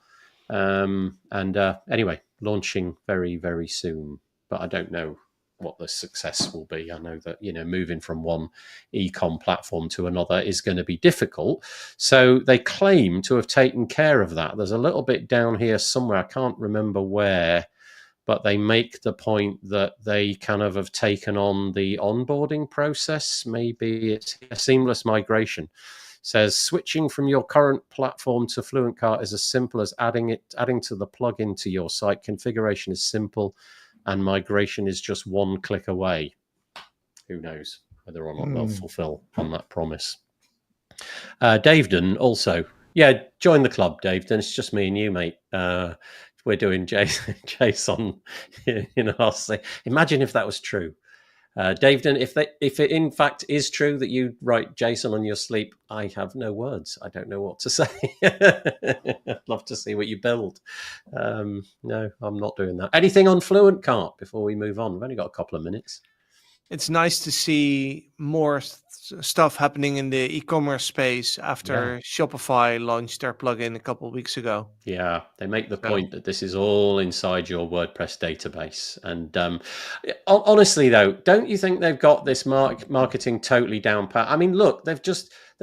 Anyway, launching very, very soon. But I don't know what the success will be. I know that, you know, moving from one e-com platform to another is going to be difficult. So they claim to have taken care of that. There's a little bit down here somewhere, I can't remember where, but they make the point that they kind of have taken on the onboarding process. Maybe it's a seamless migration. Says switching from your current platform to Fluent Cart is as simple as adding to the plugin to your site. Configuration is simple and migration is just one click away. Who knows whether or not they'll fulfill on that promise. Davedon also. Yeah, join the club, Davedon. It's just me and you, mate. We're doing JSON. You know, I'll say, imagine if that was true. Davedon, if it in fact is true that you write JSON on your sleep, I have no words. I don't know what to say. I'd love to see what you build. No, I'm not doing that. Anything on Fluent Cart before we move on? We've only got a couple of minutes. It's nice to see more stuff happening in the e-commerce space after Shopify launched their plugin a couple of weeks ago. Yeah, they make the point that this is all inside your WordPress database. And honestly, though, don't you think they've got this marketing totally down pat? I mean, look, they've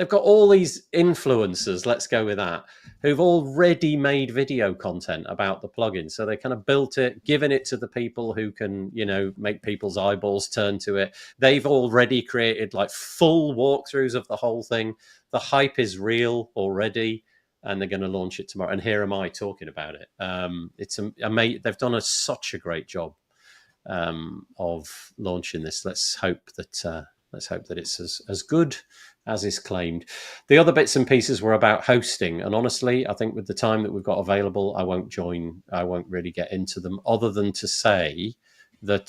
got all these influencers, let's go with that, who've already made video content about the plugin. So they kind of built it, given it to the people who can, you know, make people's eyeballs turn to it. They've already created like full walkthroughs of the whole thing. The hype is real already, and they're going to launch it tomorrow. And here am I talking about it. It's amazing. They've done such a great job of launching this. Let's hope that it's as good as is claimed. The other bits and pieces were about hosting. And honestly, I think with the time that we've got available, I won't really get into them, other than to say that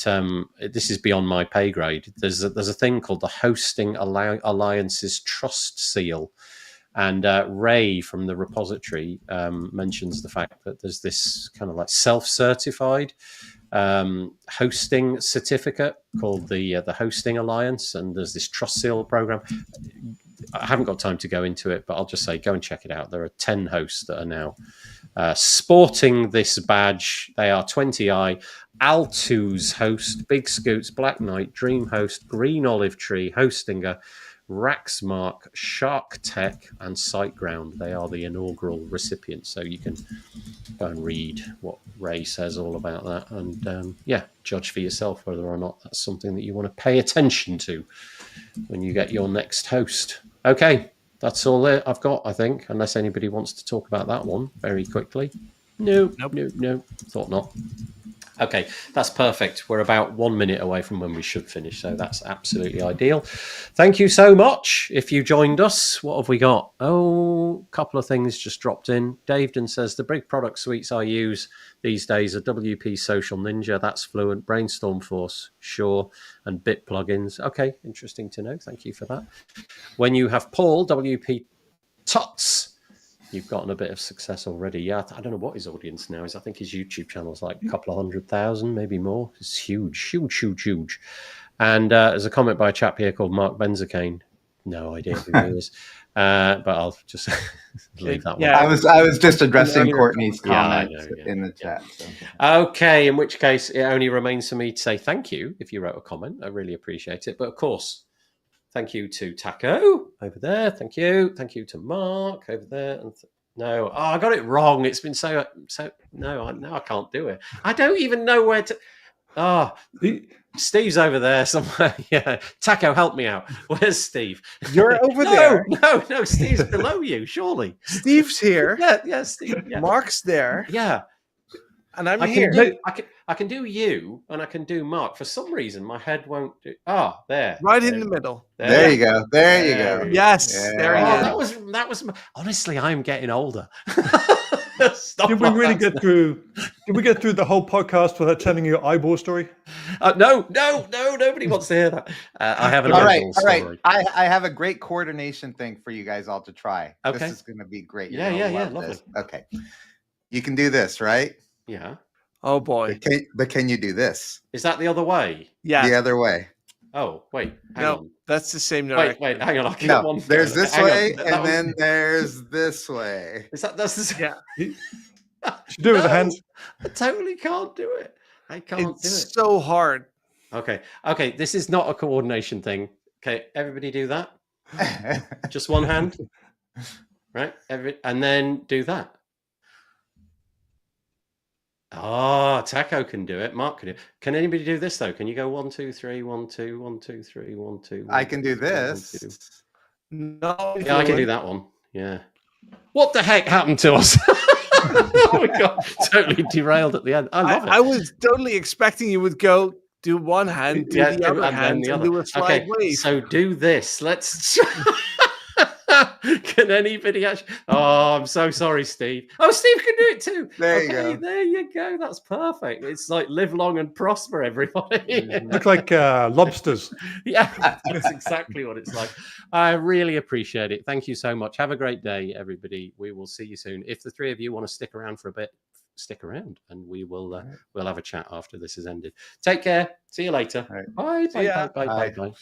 this is beyond my pay grade. There's a thing called the Hosting Alliance's Trust Seal. And Ray from the repository mentions the fact that there's this kind of like self-certified hosting certificate called the Hosting Alliance, and there's this Trust Seal program. I haven't got time to go into it, but I'll just say go and check it out. There are 10 hosts that are now sporting this badge. They are 20i, Altus Host, Big Scoots, Black Knight, DreamHost, Green Olive Tree, Hostinger, Raxmark, Shark Tech, and SiteGround. They are the inaugural recipients, so you can go and read what Ray says all about that, and judge for yourself whether or not that's something that you want to pay attention to when you get your next host. Okay, that's all I've got, I think, unless anybody wants to talk about that one very quickly. No, thought not. Okay, that's perfect. We're about 1 minute away from when we should finish, so that's absolutely ideal. Thank you so much. If you joined us, what have we got? Oh, a couple of things just dropped in. Davedon says the big product suites I use these days are WP Social Ninja, that's Fluent, Brainstorm Force, sure, and Bit plugins. Okay, interesting to know. Thank you for that. When you have Paul, WP Tuts, you've gotten a bit of success already. Yeah, I don't know what his audience now is. I think his YouTube channel is like a couple of 100,000, maybe more. It's huge, huge, huge, huge. And there's a comment by a chap here called Marc Benzakein. No idea who he is, but I'll just leave that one. Yeah. I was just addressing earlier Courtney's Yeah, I comments know, yeah, in the chat. So. Okay, in which case it only remains for me to say thank you if you wrote a comment. I really appreciate it. But of course, thank you to Taco over there. Thank you. Thank you to Mark over there. And no, I got it wrong. It's been so no, I can't do it. I don't even know where to. Steve's over there somewhere. Yeah, Taco, help me out. Where's Steve? You're over there. No, Steve's below you, surely. Steve's here. Yeah, Steve. Yeah. Mark's there. Yeah. And I'm I here. can do you and I can do Mark. For some reason, my head won't do. There. Right in the middle. There you go. There you go. Yes. Yeah. There he is. That was. Honestly, I'm getting older. Did we really get through? Did we get through the whole podcast without telling your eyeball story? No. Nobody wants to hear that. I have an All right. story. I have a great coordination thing for you guys all to try. Okay. This is going to be great. Yeah, You're gonna love lovely. this. Okay. You can do this, right? Yeah. Oh boy. But can you do this? Is that the other way? Yeah. The other way. Oh, wait. Hang No, on. that's the same direction. Wait. Hang on. I'll get No, one. there's this Hang on. way, That and was- then there's this way. That's the same. Yeah. Should do it with the hands. I totally can't do it. I can't do it. It's so hard. Okay. This is not a coordination thing. Okay, everybody do that. Just one hand, right? And then do that. Taco can do it. Mark can do it. Can anybody do this though? Can you go 1, 2, 3, 1, 2, 1, 2, 3, 1, 2? I can do this. 1, 2. No. Yeah, I can do that one. Yeah. What the heck happened to us? Oh my god! Totally derailed at the end. I love it. I was totally expecting you would go do one hand, do the other hand, and do a slide wave. So do this. Let's. Can anybody actually? Oh, I'm so sorry, Steve. Oh, Steve can do it too. There you go. There you go. That's perfect. It's like live long and prosper, everybody. Look like lobsters. Yeah, that's exactly what it's like. I really appreciate it. Thank you so much. Have a great day, everybody. We will see you soon. If the three of you want to stick around for a bit, stick around, and we will we'll have a chat after this has ended. Take care. See you later. Right. Bye. See ya. Bye.